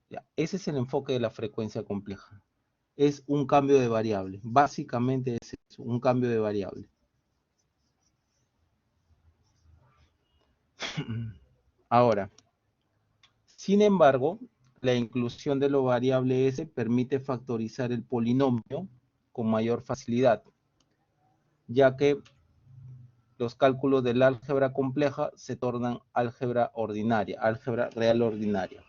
Ya, ese es el enfoque de la frecuencia compleja. Es un cambio de variable. Básicamente es eso, un cambio de variable. Ahora, sin embargo, la inclusión de lo variable S permite factorizar el polinomio con mayor facilidad, ya que los cálculos del álgebra compleja se tornan álgebra ordinaria, álgebra real ordinaria.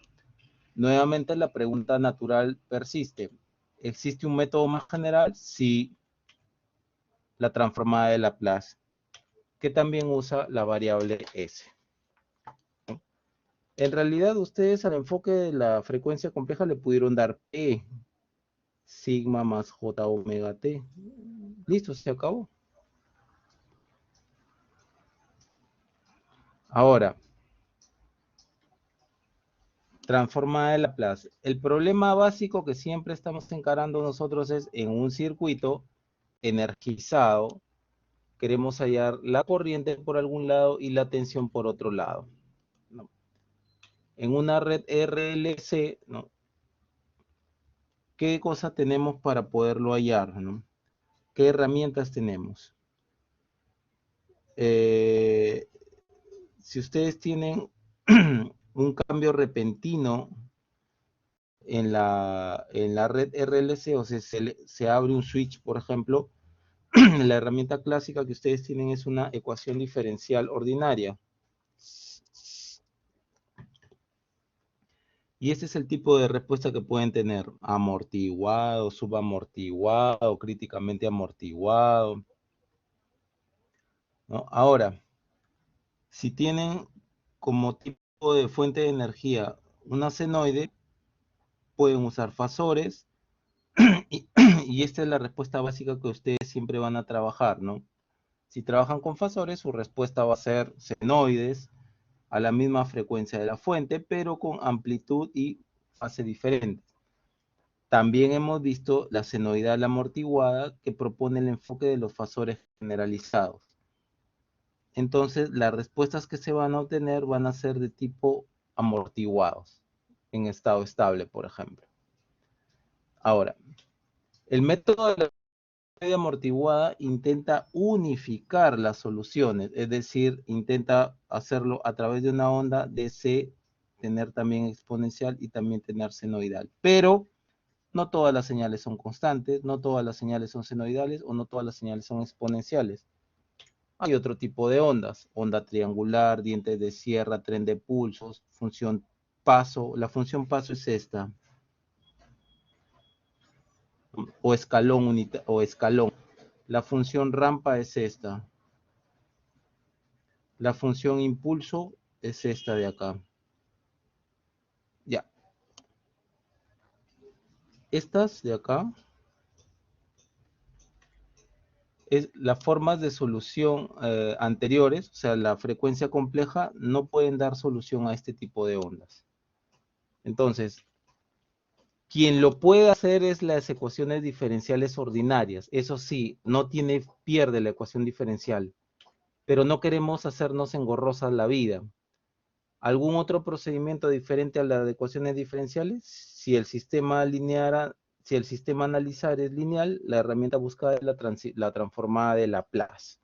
Nuevamente la pregunta natural persiste. ¿Existe un método más general? Sí, la transformada de Laplace, que también usa la variable S. En realidad ustedes al enfoque de la frecuencia compleja le pudieron dar P, sigma más J omega T. Listo, se acabó. Ahora, transformada de Laplace. El problema básico que siempre estamos encarando nosotros es en un circuito energizado, queremos hallar la corriente por algún lado y la tensión por otro lado. ¿No? En una red RLC, ¿no? ¿Qué cosa tenemos para poderlo hallar? ¿No? ¿Qué herramientas tenemos? Si ustedes tienen un cambio repentino en la red RLC, o sea, se abre un switch, por ejemplo, la herramienta clásica que ustedes tienen es una ecuación diferencial ordinaria. Y este es el tipo de respuesta que pueden tener: amortiguado, subamortiguado, críticamente amortiguado, ¿no? Ahora, si tienen como tipo de fuente de energía una senoide, pueden usar fasores, y esta es la respuesta básica que ustedes siempre van a trabajar, ¿no? Si trabajan con fasores, su respuesta va a ser senoides a la misma frecuencia de la fuente, pero con amplitud y fase diferentes. También hemos visto la senoidal amortiguada, que propone el enfoque de los fasores generalizados. Entonces, las respuestas que se van a obtener van a ser de tipo amortiguados, en estado estable, por ejemplo. Ahora, el método de la senoide amortiguada intenta unificar las soluciones, es decir, intenta hacerlo a través de una onda DC, tener también exponencial y también tener senoidal. Pero no todas las señales son constantes, no todas las señales son senoidales o no todas las señales son exponenciales. Hay otro tipo de ondas: onda triangular, dientes de sierra, tren de pulsos, función paso. La función paso es esta. O escalón, o escalón. La función rampa es esta. La función impulso es esta de acá. Estas de acá es las formas de solución anteriores, o sea, la frecuencia compleja, no pueden dar solución a este tipo de ondas. Entonces, quien lo puede hacer es las ecuaciones diferenciales ordinarias. Eso sí, pierde la ecuación diferencial, pero no queremos hacernos engorrosa la vida. ¿Algún otro procedimiento diferente a las de ecuaciones diferenciales? Si el sistema analizar es lineal, la herramienta buscada es la transformada de Laplace,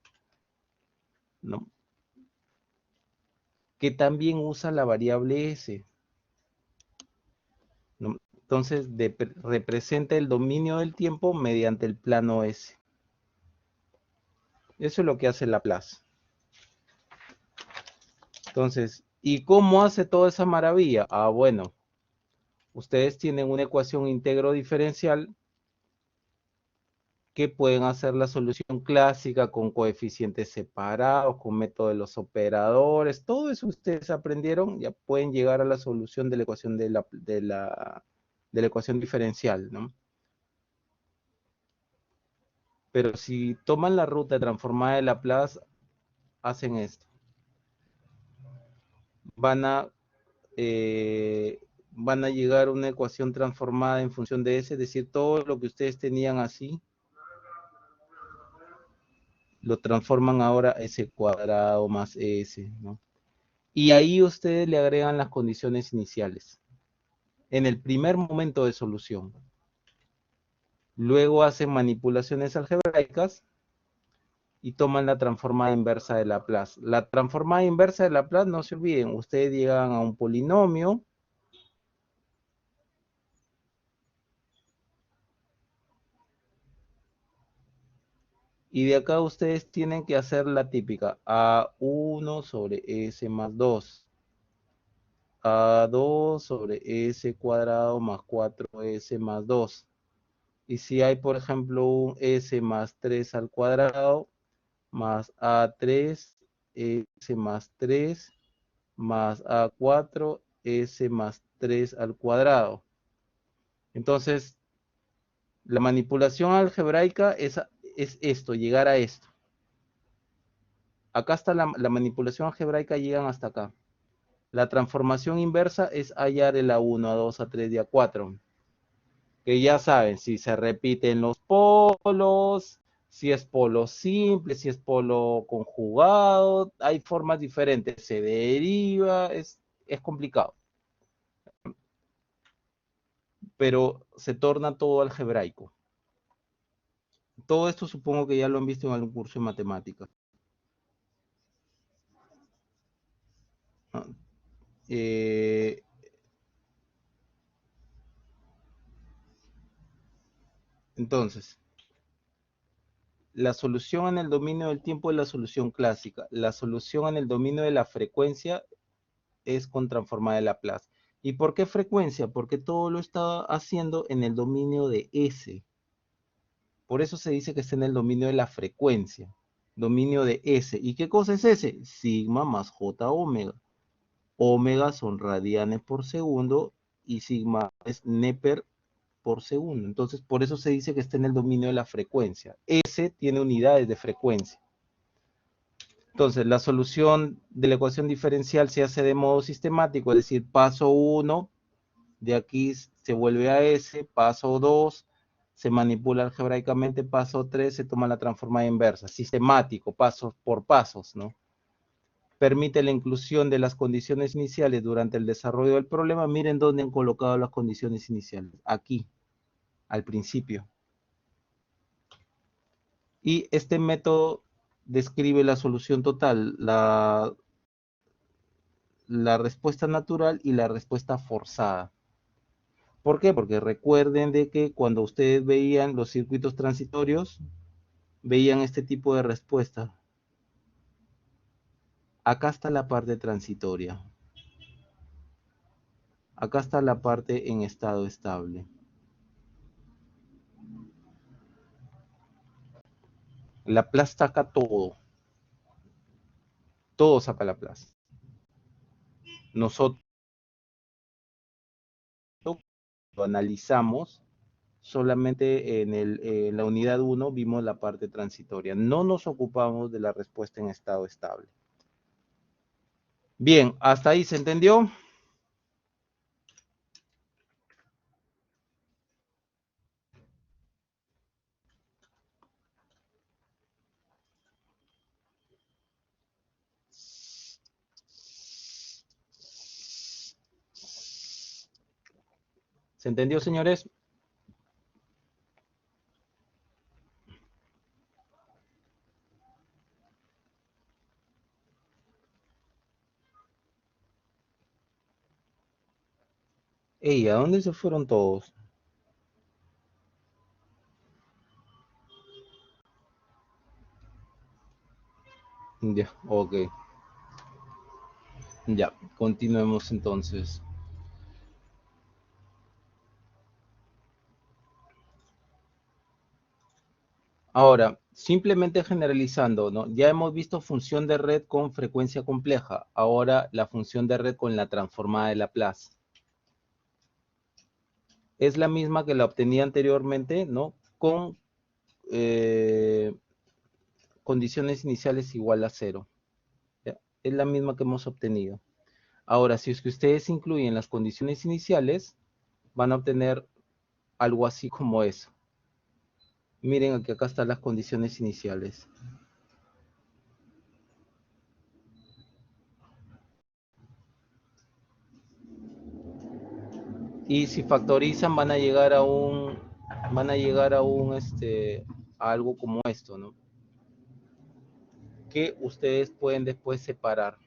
¿no? Que también usa la variable S, ¿no? Entonces, representa el dominio del tiempo mediante el plano S. Eso es lo que hace Laplace. Entonces, ¿y cómo hace toda esa maravilla? Ah, bueno, ustedes tienen una ecuación íntegro diferencial que pueden hacer la solución clásica con coeficientes separados, con método de los operadores, todo eso ustedes aprendieron, ya pueden llegar a la solución de la ecuación de la ecuación diferencial, ¿no? Pero si toman la ruta transformada de Laplace, hacen esto. Van a, van a llegar a una ecuación transformada en función de S, es decir, todo lo que ustedes tenían así, lo transforman ahora a S cuadrado más S, ¿no? Y ahí ustedes le agregan las condiciones iniciales, en el primer momento de solución. Luego hacen manipulaciones algebraicas y toman la transformada inversa de Laplace. La transformada inversa de Laplace, no se olviden, ustedes llegan a un polinomio, y de acá ustedes tienen que hacer la típica, A1 sobre S más 2, A2 sobre S cuadrado más 4S más 2. Y si hay, por ejemplo, un S más 3 al cuadrado, más A3, S más 3, más A4, S más 3 al cuadrado. Entonces, la manipulación algebraica es esto, llegar a esto. Acá está la manipulación algebraica, llegan hasta acá. La transformación inversa es hallar el A1, A2, A3 y A4. Que ya saben, si se repiten los polos, si es polo simple, si es polo conjugado, hay formas diferentes, se deriva, es complicado. Pero se torna todo algebraico. Todo esto supongo que ya lo han visto en algún curso de matemáticas. Eh, entonces, la solución en el dominio del tiempo es la solución clásica. La solución en el dominio de la frecuencia es con transformada de Laplace. ¿Y por qué frecuencia? Porque todo lo está haciendo en el dominio de S. Por eso se dice que está en el dominio de la frecuencia. Dominio de S. ¿Y qué cosa es S? Sigma más J omega. Omega son radianes por segundo y sigma es Neper por segundo. Entonces, por eso se dice que está en el dominio de la frecuencia. S tiene unidades de frecuencia. Entonces, la solución de la ecuación diferencial se hace de modo sistemático, es decir, paso 1, de aquí se vuelve a S, paso 2, se manipula algebraicamente, paso 3, se toma la transformada inversa, sistemático, pasos por pasos, ¿no? Permite la inclusión de las condiciones iniciales durante el desarrollo del problema. Miren dónde han colocado las condiciones iniciales, aquí, al principio. Y este método describe la solución total, la respuesta natural y la respuesta forzada. ¿Por qué? Porque recuerden de que cuando ustedes veían los circuitos transitorios, veían este tipo de respuesta. Acá está la parte transitoria. Acá está la parte en estado estable. Laplace saca todo. Todo saca Laplace. Nosotros lo analizamos Solamente en la unidad 1 vimos la parte transitoria. No nos ocupamos de la respuesta en estado estable. Bien, ¿hasta ahí se entendió? ¿Se entendió, señores? Ey, ¿a dónde se fueron todos? Ya, ok. Ya, continuemos entonces. Ahora, simplemente generalizando, ¿no? Ya hemos visto función de red con frecuencia compleja. Ahora la función de red con la transformada de Laplace. Es la misma que la obtenía anteriormente, ¿no? Con condiciones iniciales igual a 0. ¿Ya? Es la misma que hemos obtenido. Ahora, si es que ustedes incluyen las condiciones iniciales, van a obtener algo así como eso. Miren, aquí acá están las condiciones iniciales. Y si factorizan van a llegar a a algo como esto, ¿no? Que ustedes pueden después separar.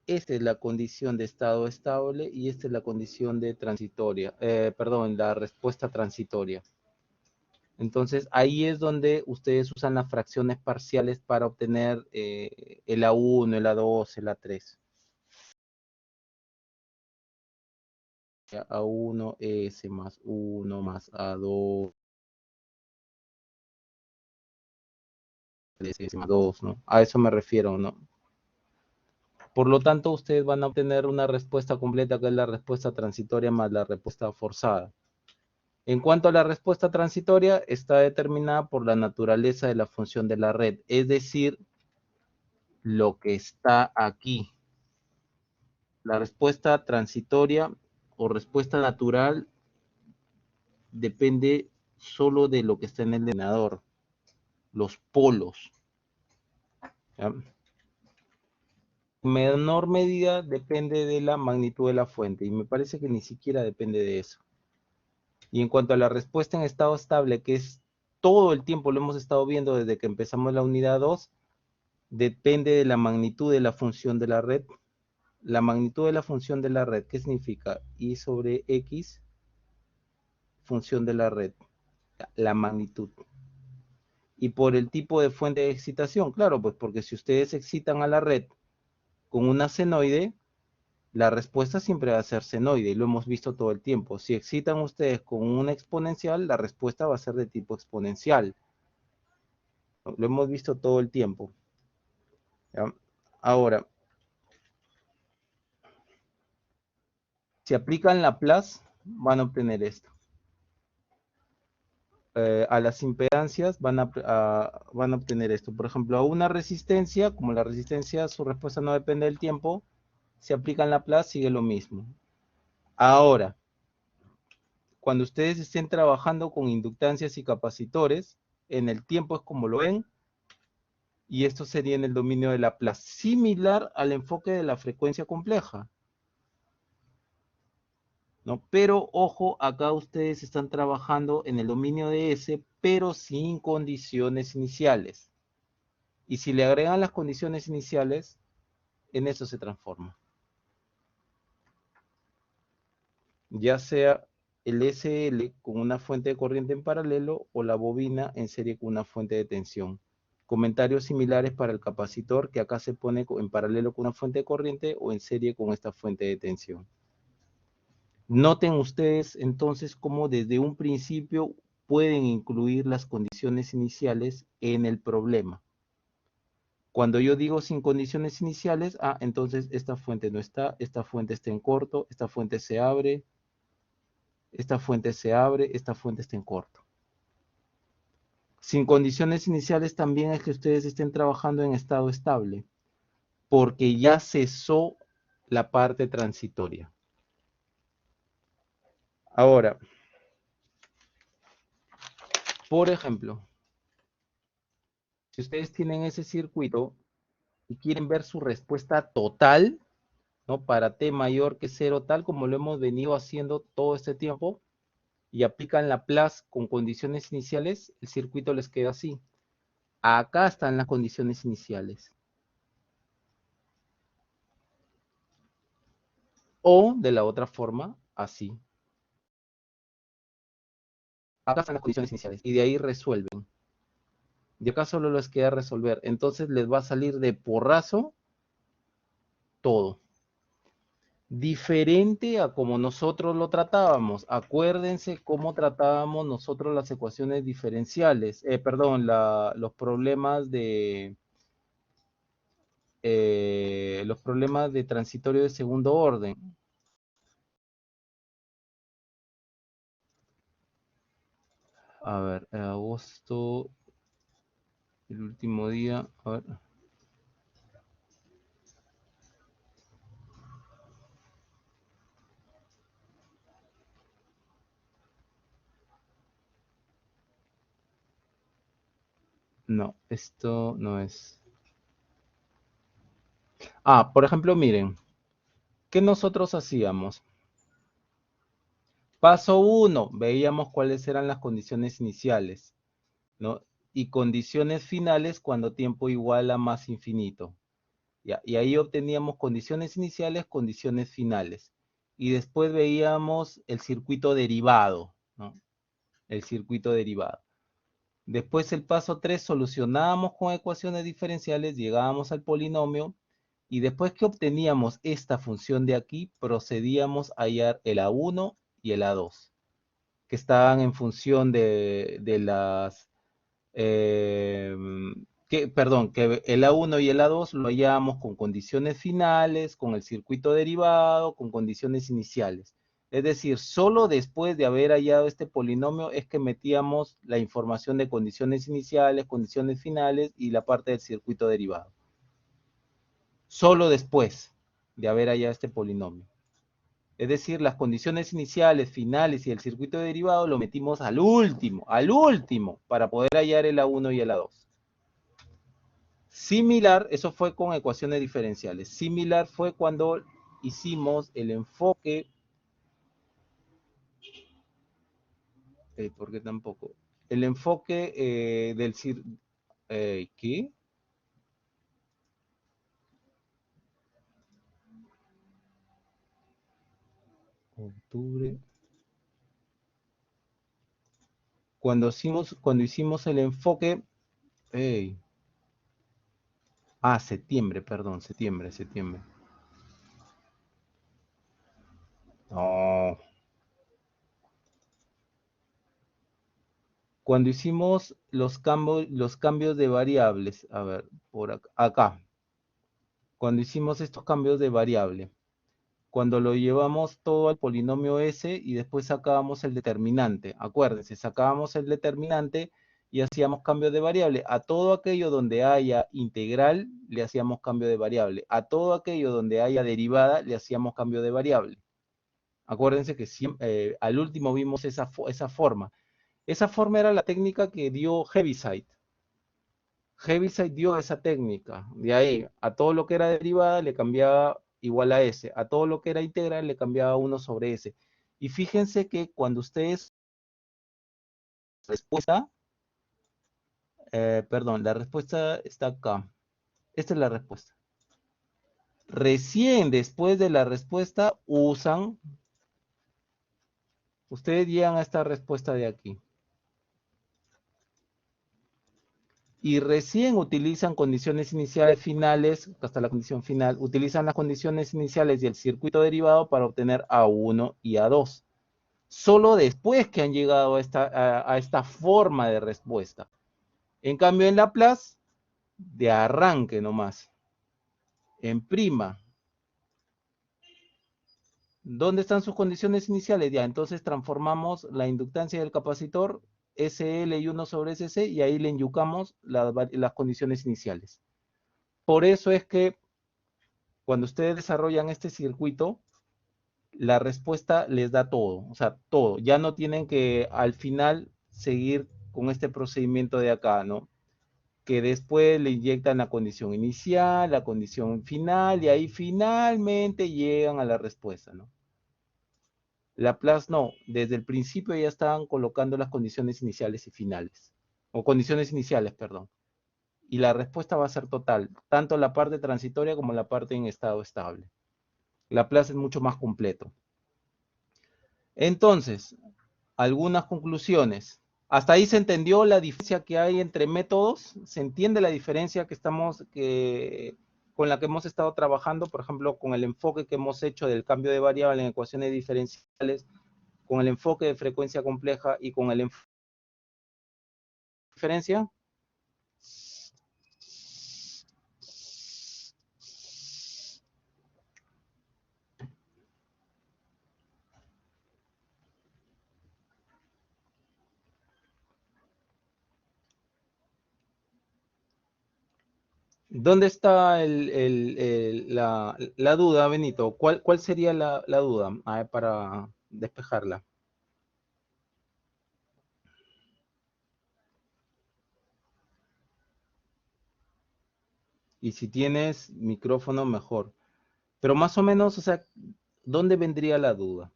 Esta es la condición de estado estable y esta es la condición de transitoria, la respuesta transitoria. Entonces ahí es donde ustedes usan las fracciones parciales para obtener el A1, el A2, el A3. A1 S más 1 más A2 S más 2, ¿no? A eso me refiero, ¿no? Por lo tanto, ustedes van a obtener una respuesta completa, que es la respuesta transitoria más la respuesta forzada. En cuanto a la respuesta transitoria, está determinada por la naturaleza de la función de la red, es decir, lo que está aquí. La respuesta transitoria o respuesta natural depende solo de lo que está en el denominador, los polos. ¿Ya? En menor medida depende de la magnitud de la fuente, y me parece que ni siquiera depende de eso. Y en cuanto a la respuesta en estado estable, que es todo el tiempo, lo hemos estado viendo desde que empezamos la unidad 2, depende de la magnitud de la función de la red. La magnitud de la función de la red, ¿qué significa? Y sobre X, función de la red, la magnitud. Y por el tipo de fuente de excitación, claro, pues porque si ustedes excitan a la red con una senoide, la respuesta siempre va a ser senoide, y lo hemos visto todo el tiempo. Si excitan ustedes con una exponencial, la respuesta va a ser de tipo exponencial. Lo hemos visto todo el tiempo. ¿Ya? Ahora, si aplican Laplace, van a obtener esto. A las impedancias van a obtener esto. Por ejemplo, a una resistencia, como la resistencia, su respuesta no depende del tiempo, si aplican Laplace, sigue lo mismo. Ahora, cuando ustedes estén trabajando con inductancias y capacitores, en el tiempo es como lo ven, y esto sería en el dominio de Laplace, similar al enfoque de la frecuencia compleja, ¿no? Pero ojo, acá ustedes están trabajando en el dominio de S, pero sin condiciones iniciales. Y si le agregan las condiciones iniciales, en eso se transforma. Ya sea el SL con una fuente de corriente en paralelo o la bobina en serie con una fuente de tensión. Comentarios similares para el capacitor, que acá se pone en paralelo con una fuente de corriente o en serie con esta fuente de tensión. Noten ustedes entonces cómo desde un principio pueden incluir las condiciones iniciales en el problema. Cuando yo digo sin condiciones iniciales, entonces esta fuente no está, esta fuente está en corto, esta fuente se abre, esta fuente se abre, esta fuente está en corto. Sin condiciones iniciales también es que ustedes estén trabajando en estado estable, porque ya cesó la parte transitoria. Ahora, por ejemplo, si ustedes tienen ese circuito y quieren ver su respuesta total, ¿no? Para t mayor que 0, tal como lo hemos venido haciendo todo este tiempo, y aplican Laplace con condiciones iniciales, el circuito les queda así. Acá están las condiciones iniciales. O de la otra forma, así. Acá están las condiciones iniciales y de ahí resuelven. De acá solo les queda resolver. Entonces les va a salir de porrazo todo. Diferente a como nosotros lo tratábamos. Acuérdense cómo tratábamos nosotros las ecuaciones diferenciales. Perdón, los problemas de transitorio de segundo orden. A ver, agosto, el último día, a ver. No, esto no es. Ah, por ejemplo, miren, ¿qué nosotros hacíamos? Paso 1, veíamos cuáles eran las condiciones iniciales, ¿no? Y condiciones finales cuando tiempo igual a más infinito. ¿Ya? Y ahí obteníamos condiciones iniciales, condiciones finales. Y después veíamos el circuito derivado, ¿no? El circuito derivado. Después el paso 3, solucionábamos con ecuaciones diferenciales, llegábamos al polinomio, y después que obteníamos esta función de aquí, procedíamos a hallar el A1 y el A2, que estaban en función de las... perdón, que el A1 y el A2 lo hallábamos con condiciones finales, con el circuito derivado, con condiciones iniciales. Es decir, solo después de haber hallado este polinomio es que metíamos la información de condiciones iniciales, condiciones finales y la parte del circuito derivado. Solo después de haber hallado este polinomio. Es decir, las condiciones iniciales, finales y el circuito derivado lo metimos al último, para poder hallar el A1 y el A2. Similar, eso fue con ecuaciones diferenciales. Similar fue cuando hicimos el enfoque. ¿Por qué tampoco? El enfoque del ¿qué? Octubre. Cuando hicimos el enfoque. Septiembre, perdón, septiembre. No. Cuando hicimos los cambios de variables, a ver, por acá. Cuando hicimos estos cambios de variable, cuando lo llevamos todo al polinomio S y después sacábamos el determinante. Acuérdense, sacábamos el determinante y hacíamos cambio de variable. A todo aquello donde haya integral, le hacíamos cambio de variable. A todo aquello donde haya derivada, le hacíamos cambio de variable. Acuérdense que siempre, al último vimos esa forma. Esa forma era la técnica que dio Heaviside. Heaviside dio esa técnica. De ahí, a todo lo que era derivada le cambiaba igual a S. A todo lo que era integral le cambiaba 1 sobre S. Y fíjense que cuando ustedes... Respuesta... perdón, la respuesta está acá. Esta es la respuesta. Recién después de la respuesta usan... Ustedes llegan a esta respuesta de aquí. Y recién utilizan condiciones iniciales finales, hasta la condición final, utilizan las condiciones iniciales y el circuito derivado para obtener A1 y A2. Solo después que han llegado a esta forma de respuesta. En cambio, en Laplace, de arranque nomás. En prima. ¿Dónde están sus condiciones iniciales? Ya, entonces transformamos la inductancia del capacitor SL y 1 sobre SC y ahí le enyucamos las condiciones iniciales. Por eso es que cuando ustedes desarrollan este circuito, la respuesta les da todo, o sea, todo. Ya no tienen que al final seguir con este procedimiento de acá, ¿no? Que después le inyectan la condición inicial, la condición final, y ahí finalmente llegan a la respuesta, ¿no? Laplace no, desde el principio ya estaban colocando las condiciones iniciales y finales, o condiciones iniciales, perdón. Y la respuesta va a ser total, tanto la parte transitoria como la parte en estado estable. Laplace es mucho más completo. Entonces, algunas conclusiones. ¿Hasta ahí se entendió la diferencia que hay entre métodos? ¿Se entiende la diferencia con la que hemos estado trabajando? Por ejemplo, con el enfoque que hemos hecho del cambio de variable en ecuaciones diferenciales, con el enfoque de frecuencia compleja y con el enfoque de diferencia. ¿Dónde está la duda, Benito? ¿Cuál sería la duda? A ver, para despejarla. Y si tienes micrófono, mejor. Pero más o menos, o sea, ¿dónde vendría la duda?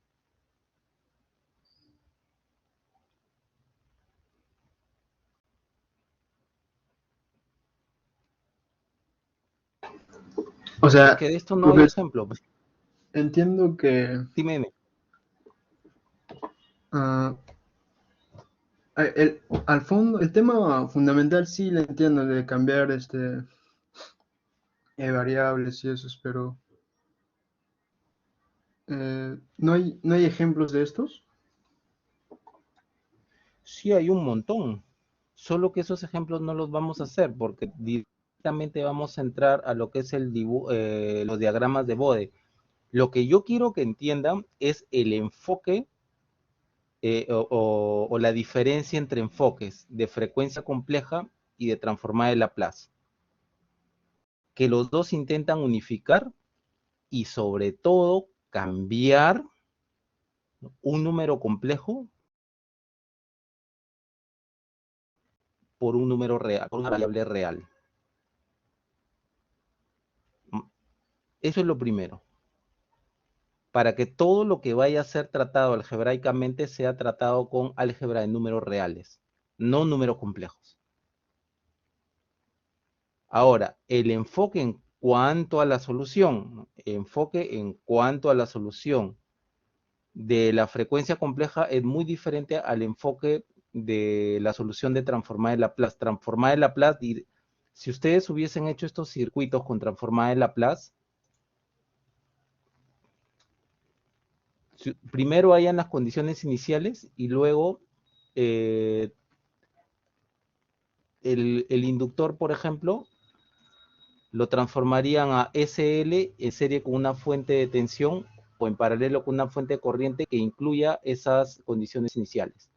O Es sea, que de esto no hay profesor, ejemplo. entiendo que Dime. ah, al fondo, el tema fundamental sí lo entiendo de cambiar variables y esos, pero ¿no hay ejemplos de estos? Sí, hay un montón. Solo que esos ejemplos no los vamos a hacer porque directamente vamos a entrar a lo que es los diagramas de Bode. Lo que yo quiero que entiendan es el enfoque o la diferencia entre enfoques de frecuencia compleja y de transformada de Laplace. Que los dos intentan unificar y sobre todo cambiar un número complejo por un número real, por una variable real. Eso es lo primero. Para que todo lo que vaya a ser tratado algebraicamente sea tratado con álgebra de números reales, no números complejos. Ahora, el enfoque en cuanto a la solución, de la frecuencia compleja es muy diferente al enfoque de la solución de transformada de Laplace. Transformada de Laplace, si ustedes hubiesen hecho estos circuitos con transformada de Laplace, primero hayan las condiciones iniciales y luego el inductor, por ejemplo, lo transformarían a SL en serie con una fuente de tensión o en paralelo con una fuente de corriente que incluya esas condiciones iniciales.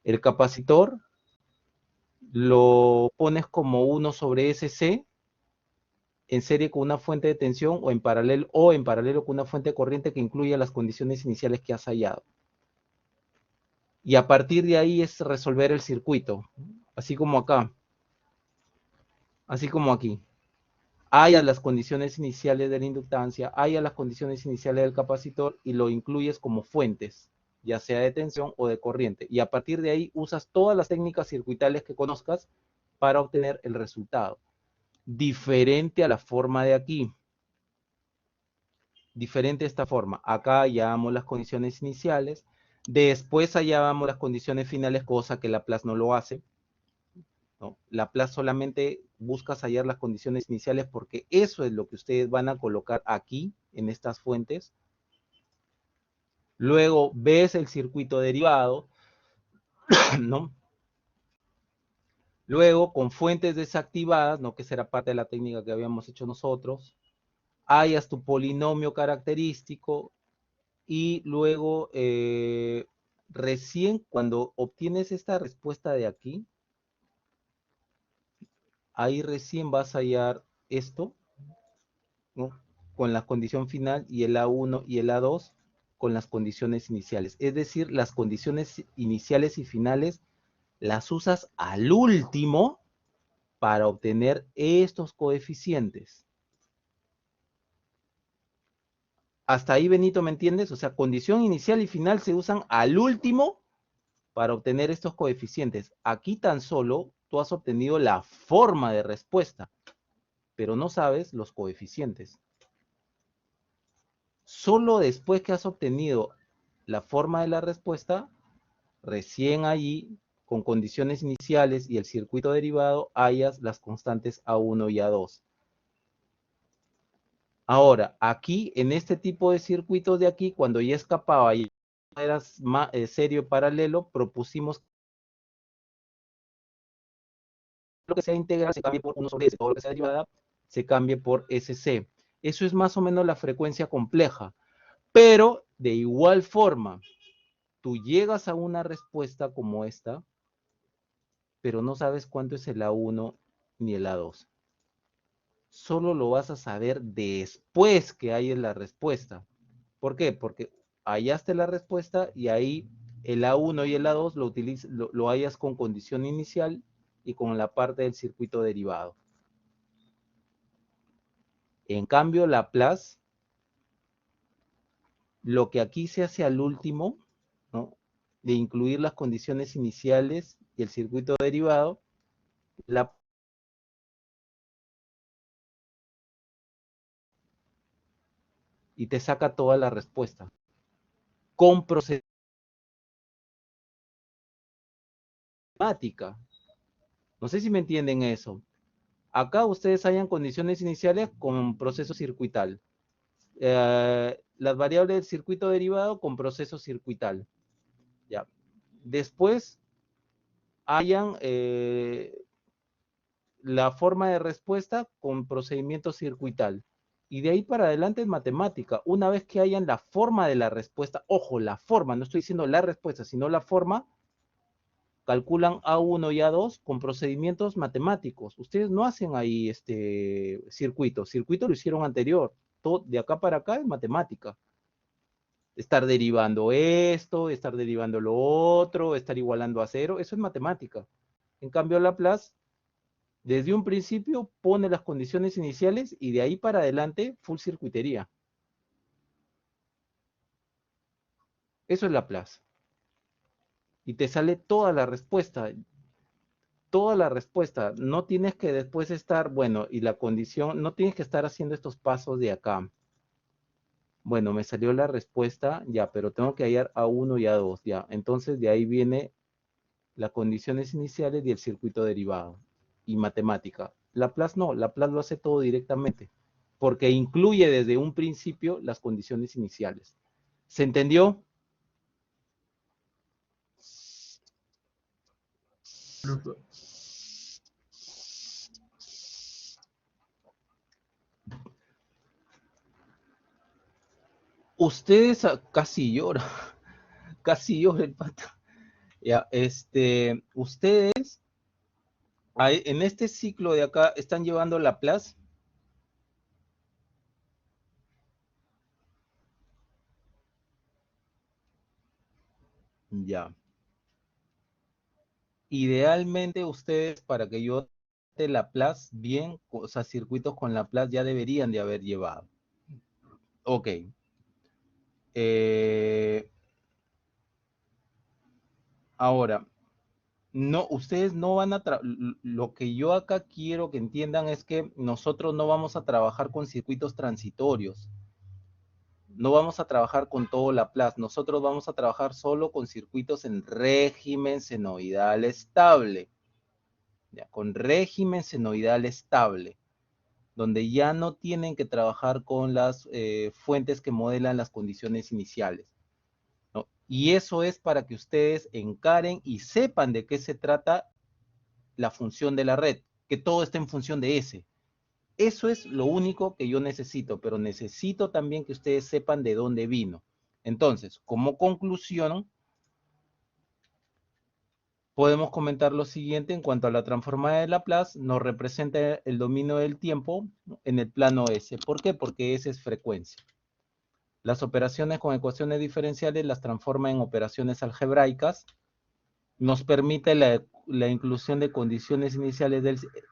El capacitor lo pones como 1 sobre SC en serie con una fuente de tensión o en paralelo con una fuente de corriente que incluya las condiciones iniciales que has hallado. Y a partir de ahí es resolver el circuito, así como acá, así como aquí. Hay a las condiciones iniciales de la inductancia, hay a las condiciones iniciales del capacitor y lo incluyes como fuentes, ya sea de tensión o de corriente. Y a partir de ahí usas todas las técnicas circuitales que conozcas para obtener el resultado. Diferente a la forma de aquí. Diferente a esta forma. Acá hallamos las condiciones iniciales, después hallábamos las condiciones finales, cosa que Laplace no lo hace, ¿no? Laplace solamente busca hallar las condiciones iniciales porque eso es lo que ustedes van a colocar aquí, en estas fuentes. Luego ves el circuito derivado, ¿no? Luego, con fuentes desactivadas, ¿no? Que será parte de la técnica que habíamos hecho nosotros, hallas tu polinomio característico, y luego recién cuando obtienes esta respuesta de aquí, ahí recién vas a hallar esto, ¿no? Con la condición final y el A1 y el A2 con las condiciones iniciales. Es decir, las condiciones iniciales y finales las usas al último para obtener estos coeficientes. Hasta ahí, Benito, ¿me entiendes? O sea, condición inicial y final se usan al último para obtener estos coeficientes. Aquí tan solo tú has obtenido la forma de respuesta, pero no sabes los coeficientes. Solo después que has obtenido la forma de la respuesta, recién allí, con condiciones iniciales y el circuito derivado, hallas las constantes A1 y A2. Ahora, aquí, en este tipo de circuitos de aquí, cuando ya escapaba y era serio paralelo, propusimos lo que sea integral se cambie por 1 sobre S, todo lo que sea derivada se cambie por SC. Eso es más o menos la frecuencia compleja. Pero, de igual forma, tú llegas a una respuesta como esta, pero no sabes cuánto es el A1 ni el A2. Solo lo vas a saber después que hayas la respuesta. ¿Por qué? Porque hallaste la respuesta y ahí el A1 y el A2 lo hallas con condición inicial y con la parte del circuito derivado. En cambio, Laplace, lo que aquí se hace al último, ¿no? De incluir las condiciones iniciales y el circuito derivado, y te saca toda la respuesta. Con proceso matemática. No sé si me entienden eso. Acá ustedes hallan condiciones iniciales con proceso circuital. Las variables del circuito derivado con proceso circuital. Ya. Después hallan la forma de respuesta con procedimiento circuital. Y de ahí para adelante es matemática. Una vez que hayan la forma de la respuesta, ojo, la forma, no estoy diciendo la respuesta, sino la forma, calculan A1 y A2 con procedimientos matemáticos. Ustedes no hacen ahí circuito lo hicieron anterior. Todo, de acá para acá es matemática. Estar derivando esto, estar derivando lo otro, estar igualando a cero, eso es matemática. En cambio, Laplace, desde un principio, pone las condiciones iniciales y de ahí para adelante, full circuitería. Eso es Laplace. Y te sale toda la respuesta. Toda la respuesta. No tienes que después estar, bueno, y la condición, no tienes que estar haciendo estos pasos de acá. Bueno, me salió la respuesta, ya, pero tengo que hallar A1 y A2, ya. Entonces de ahí viene las condiciones iniciales y el circuito derivado. Y matemática. Laplace no, Laplace lo hace todo directamente, porque incluye desde un principio las condiciones iniciales. ¿Se entendió? Ustedes casi lloran, casi llora el pata. Ya, ustedes en este ciclo de acá están llevando Laplace. Ya. Idealmente ustedes, para que yo de Laplace bien, o sea, circuitos con Laplace ya deberían de haber llevado. Ok. Ahora, no, ustedes no van a, lo que yo acá quiero que entiendan es que nosotros no vamos a trabajar con circuitos transitorios. No vamos a trabajar con todo Laplace. Nosotros vamos a trabajar solo con circuitos en régimen senoidal estable. Ya, con régimen senoidal estable, donde ya no tienen que trabajar con las fuentes que modelan las condiciones iniciales, ¿no? Y eso es para que ustedes encaren y sepan de qué se trata la función de la red, que todo está en función de S. Eso es lo único que yo necesito, pero necesito también que ustedes sepan de dónde vino. Entonces, como conclusión, podemos comentar lo siguiente en cuanto a la transformada de Laplace, nos representa el dominio del tiempo en el plano S. ¿Por qué? Porque S es frecuencia. Las operaciones con ecuaciones diferenciales las transforma en operaciones algebraicas, nos permite la inclusión de condiciones iniciales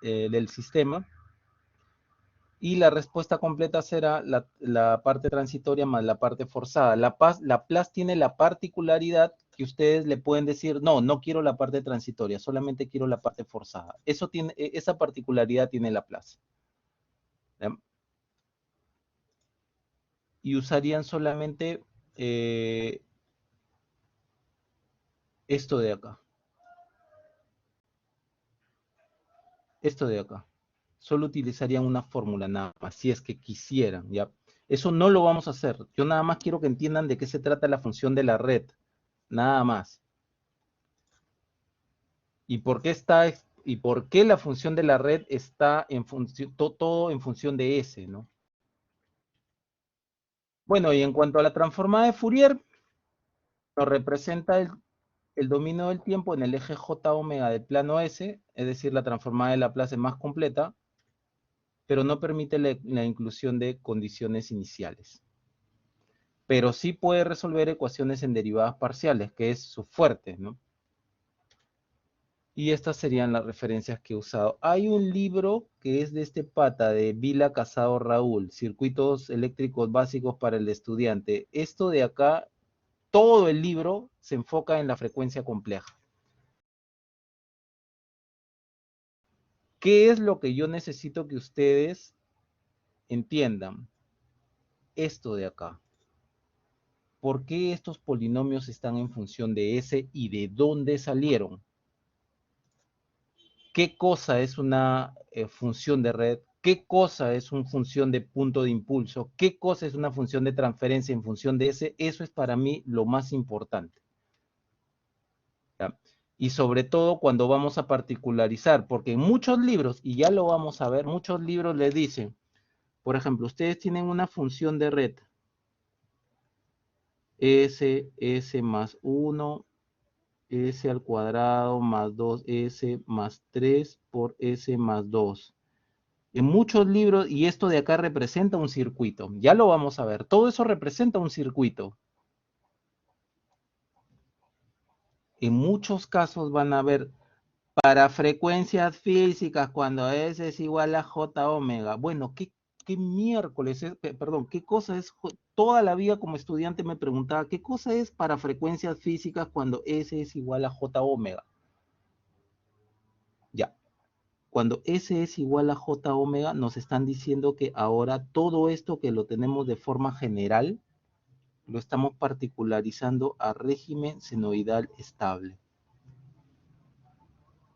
del sistema, y la respuesta completa será la parte transitoria más la parte forzada. Laplace tiene la particularidad que ustedes le pueden decir, no, no quiero la parte transitoria, solamente quiero la parte forzada. Esa particularidad tiene Laplace. ¿Ya? Y usarían solamente esto de acá. Esto de acá. Solo utilizarían una fórmula nada más, si es que quisieran, ¿ya? Eso no lo vamos a hacer. Yo nada más quiero que entiendan de qué se trata la función de la red. Nada más. ¿Y por qué la función de la red está en función, todo en función de S, ¿no? Bueno, y en cuanto a la transformada de Fourier, nos representa el dominio del tiempo en el eje J omega del plano S, es decir, la transformada de Laplace más completa, pero no permite la inclusión de condiciones iniciales. Pero sí puede resolver ecuaciones en derivadas parciales, que es su fuerte, ¿no? Y estas serían las referencias que he usado. Hay un libro que es de este pata, de Vila Casado Raúl, Circuitos Eléctricos Básicos para el Estudiante. Esto de acá, todo el libro se enfoca en la frecuencia compleja. ¿Qué es lo que yo necesito que ustedes entiendan? Esto de acá. ¿Por qué estos polinomios están en función de S y de dónde salieron? ¿Qué cosa es una función de red? ¿Qué cosa es una función de punto de impulso? ¿Qué cosa es una función de transferencia en función de S? Eso es para mí lo más importante. ¿Ya? Y sobre todo cuando vamos a particularizar, porque en muchos libros, y ya lo vamos a ver, muchos libros les dicen, por ejemplo, ustedes tienen una función de red, S más 1, S al cuadrado más 2S más 3 por S más 2. En muchos libros, y esto de acá representa un circuito, ya lo vamos a ver, todo eso representa un circuito. En muchos casos van a ver, para frecuencias físicas, cuando S es igual a J omega. Bueno, ¿qué miércoles es? Perdón, ¿qué cosa es? Toda la vida como estudiante me preguntaba, ¿qué cosa es para frecuencias físicas cuando S es igual a J omega? Ya. Cuando S es igual a J omega, nos están diciendo que ahora todo esto que lo tenemos de forma general, lo estamos particularizando a régimen senoidal estable.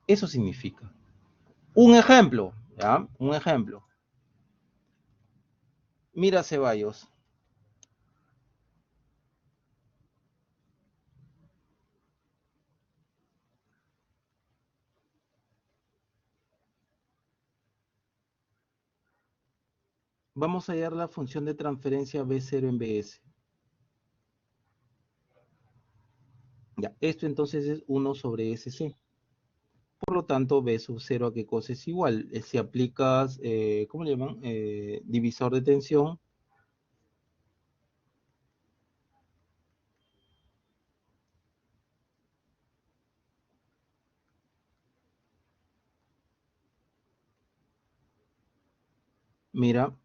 Eso significa. Un ejemplo, ¿ya? Un ejemplo. Mira Ceballos. Vamos a hallar la función de transferencia B0 en BS. Ya, esto entonces es 1 sobre SC. Por lo tanto, B sub 0 a qué cosa es igual. Si aplicas, ¿cómo le llaman? Divisor de tensión. Mira,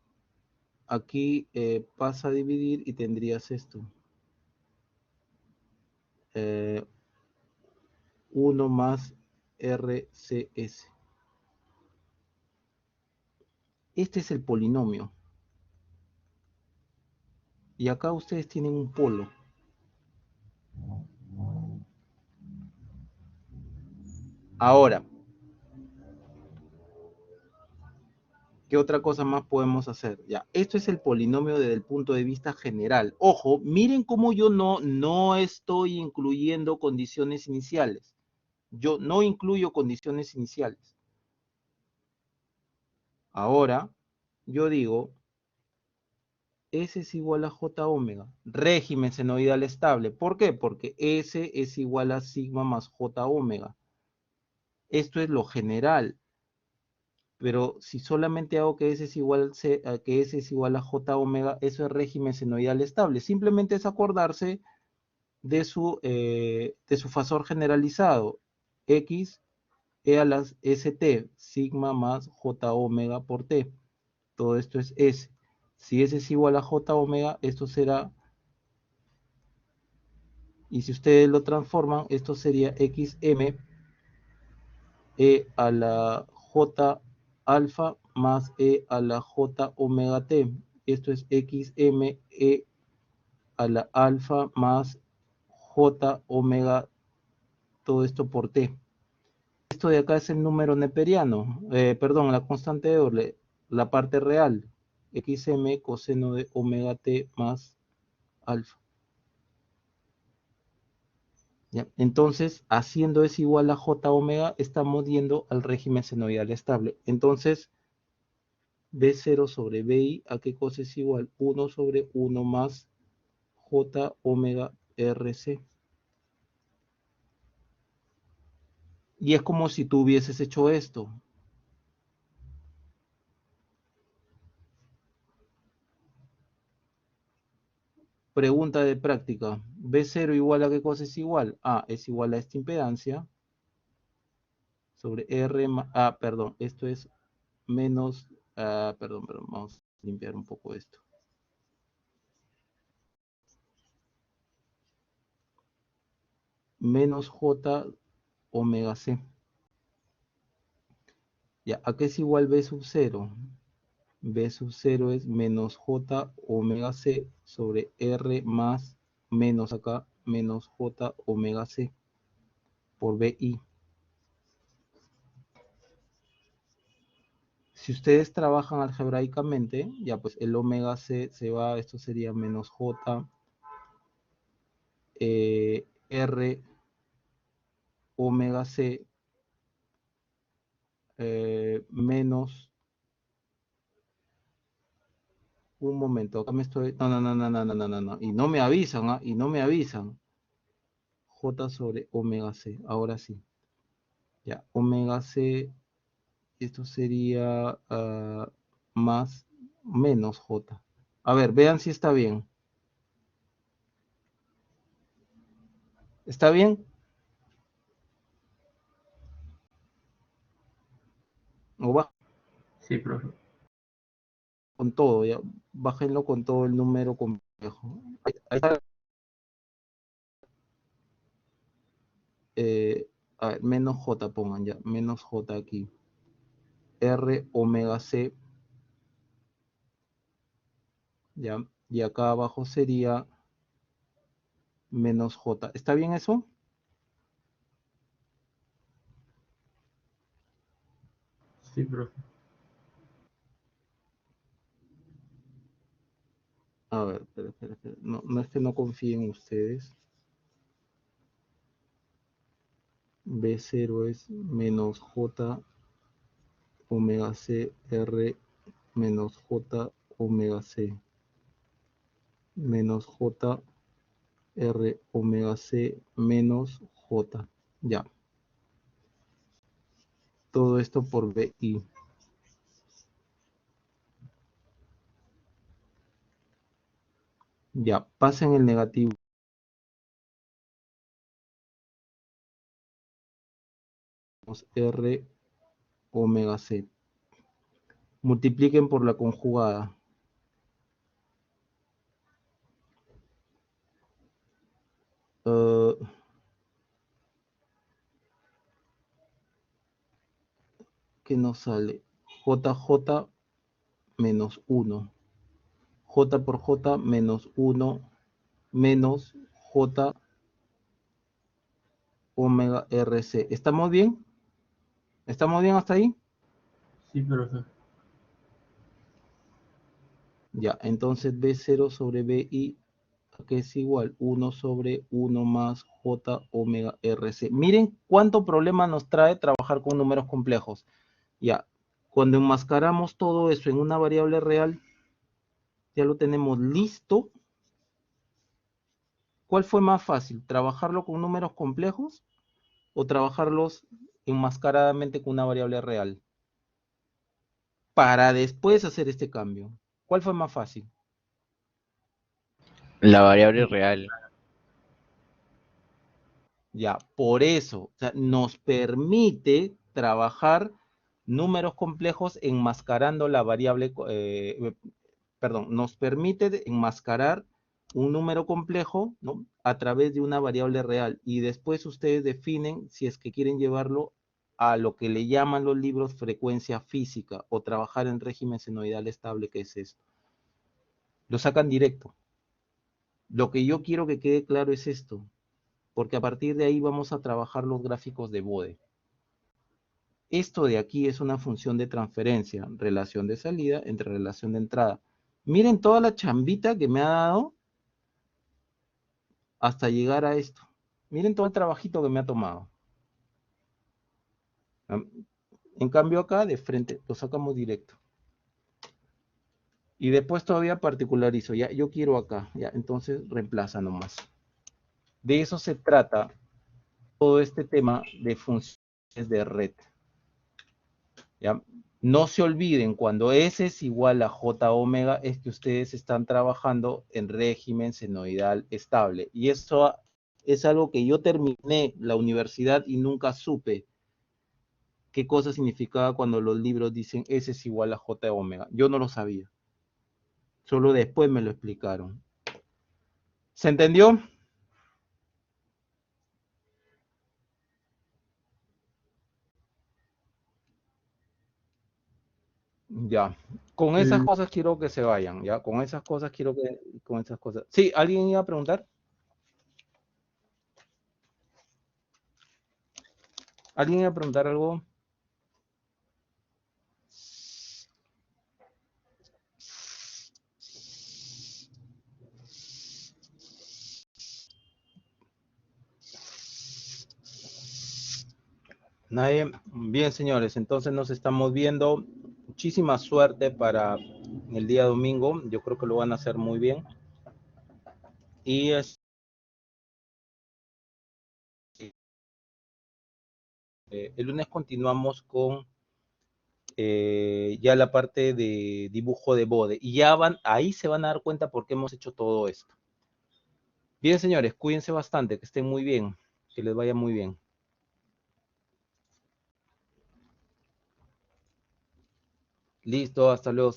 aquí pasa a dividir y tendrías esto. 1 más RCS. Este es el polinomio. Y acá ustedes tienen un polo. Ahora, ¿qué otra cosa más podemos hacer? Ya, esto es el polinomio desde el punto de vista general. Ojo, miren cómo yo no estoy incluyendo condiciones iniciales. Yo no incluyo condiciones iniciales. Ahora, yo digo, S es igual a J omega, régimen senoidal estable. ¿Por qué? Porque S es igual a sigma más J omega. Esto es lo general. Pero si solamente hago que S es igual a J omega, eso es régimen senoidal estable. Simplemente es acordarse de su fasor generalizado. X e a las ST, sigma más J omega por T. Todo esto es S. Si S es igual a J omega, esto será, y si ustedes lo transforman, esto sería XM E a la J alfa más E a la J omega T. Esto es XM E a la alfa más J omega, todo esto por T. Esto de acá es el número neperiano, perdón, la constante de Euler, la parte real, XM coseno de omega T más alfa. ¿Ya? Entonces, haciendo es igual a J omega, estamos yendo al régimen senoidal estable. Entonces, B0 sobre BI, ¿a qué cosa es igual? 1 sobre 1 más J omega RC. Y es como si tú hubieses hecho esto. Pregunta de práctica. B0 igual a qué cosa es igual? A es igual a esta impedancia sobre R, perdón, esto es menos, perdón, vamos a limpiar un poco esto. Menos J omega C. Ya, ¿a qué es igual B sub 0? B sub 0 es menos J omega C sobre R más menos acá, menos J omega C por BI. Si ustedes trabajan algebraicamente, ya pues el omega C se va, esto sería menos J R omega C menos, un momento, acá me estoy, no, y no me avisan, y no me avisan, J sobre omega C, ahora sí, ya, omega C, esto sería más, menos J, a ver, vean si está bien, ¿está bien? ¿O va Sí, profe. con todo? Ya, bájenlo con todo el número complejo, ahí está. A ver, menos J pongan ya, menos J aquí. R omega C, ya, y acá abajo sería menos J. ¿Está bien eso? Sí, profe. A ver, espera. No, no es que no confíe en ustedes. B0 es menos J omega C R menos J omega C menos J R omega C menos J. Ya. Todo esto por BI. Ya, pasen el negativo. R omega C. Multipliquen por la conjugada. ¿Qué nos sale? JJ menos 1. J por J menos 1 menos J omega RC. ¿Estamos bien? ¿Estamos bien hasta ahí? Sí, profe. Ya, entonces B0 sobre BI, que es igual 1 sobre 1 más J omega RC. Miren cuánto problema nos trae trabajar con números complejos. Ya, cuando enmascaramos todo eso en una variable real, Ya lo tenemos listo. ¿Cuál fue más fácil? ¿Trabajarlo con números complejos o trabajarlos enmascaradamente con una variable real? Para después hacer este cambio. ¿Cuál fue más fácil? La variable real. Ya, por eso, o sea, nos permite trabajar números complejos enmascarando la variable, perdón, nos permite enmascarar un número complejo, ¿no?, a través de una variable real, y después ustedes definen si es que quieren llevarlo a lo que le llaman los libros frecuencia física o trabajar en régimen senoidal estable, que es esto. Lo sacan directo. Lo que yo quiero que quede claro es esto, porque a partir de ahí vamos a trabajar los gráficos de Bode. Esto de aquí es una función de transferencia, relación de salida entre relación de entrada. Miren toda la chambita que me ha dado hasta llegar a esto. Miren todo el trabajito que me ha tomado. En cambio acá, de frente, lo sacamos directo. Y después todavía particularizo. Ya, yo quiero acá. Ya, entonces reemplaza nomás. De eso se trata todo este tema de funciones de red. ¿Ya? No se olviden, cuando S es igual a J omega, es que ustedes están trabajando en régimen senoidal estable. Y eso es algo que yo terminé la universidad y nunca supe qué cosa significaba cuando los libros dicen S es igual a J omega. Yo no lo sabía. Solo después me lo explicaron. ¿Se entendió? Ya. Con esas cosas quiero que se vayan, ¿ya? Con esas cosas quiero que... Con esas cosas. Sí, ¿alguien iba a preguntar? ¿Alguien iba a preguntar algo? Nadie. Bien, señores, entonces nos estamos viendo. Muchísima suerte para el día domingo. Yo creo que lo van a hacer muy bien. Y el lunes continuamos con ya la parte de dibujo de Bode. Y ya van, ahí se van a dar cuenta por qué hemos hecho todo esto. Bien, señores, cuídense bastante, que estén muy bien, que les vaya muy bien. Listo, hasta luego.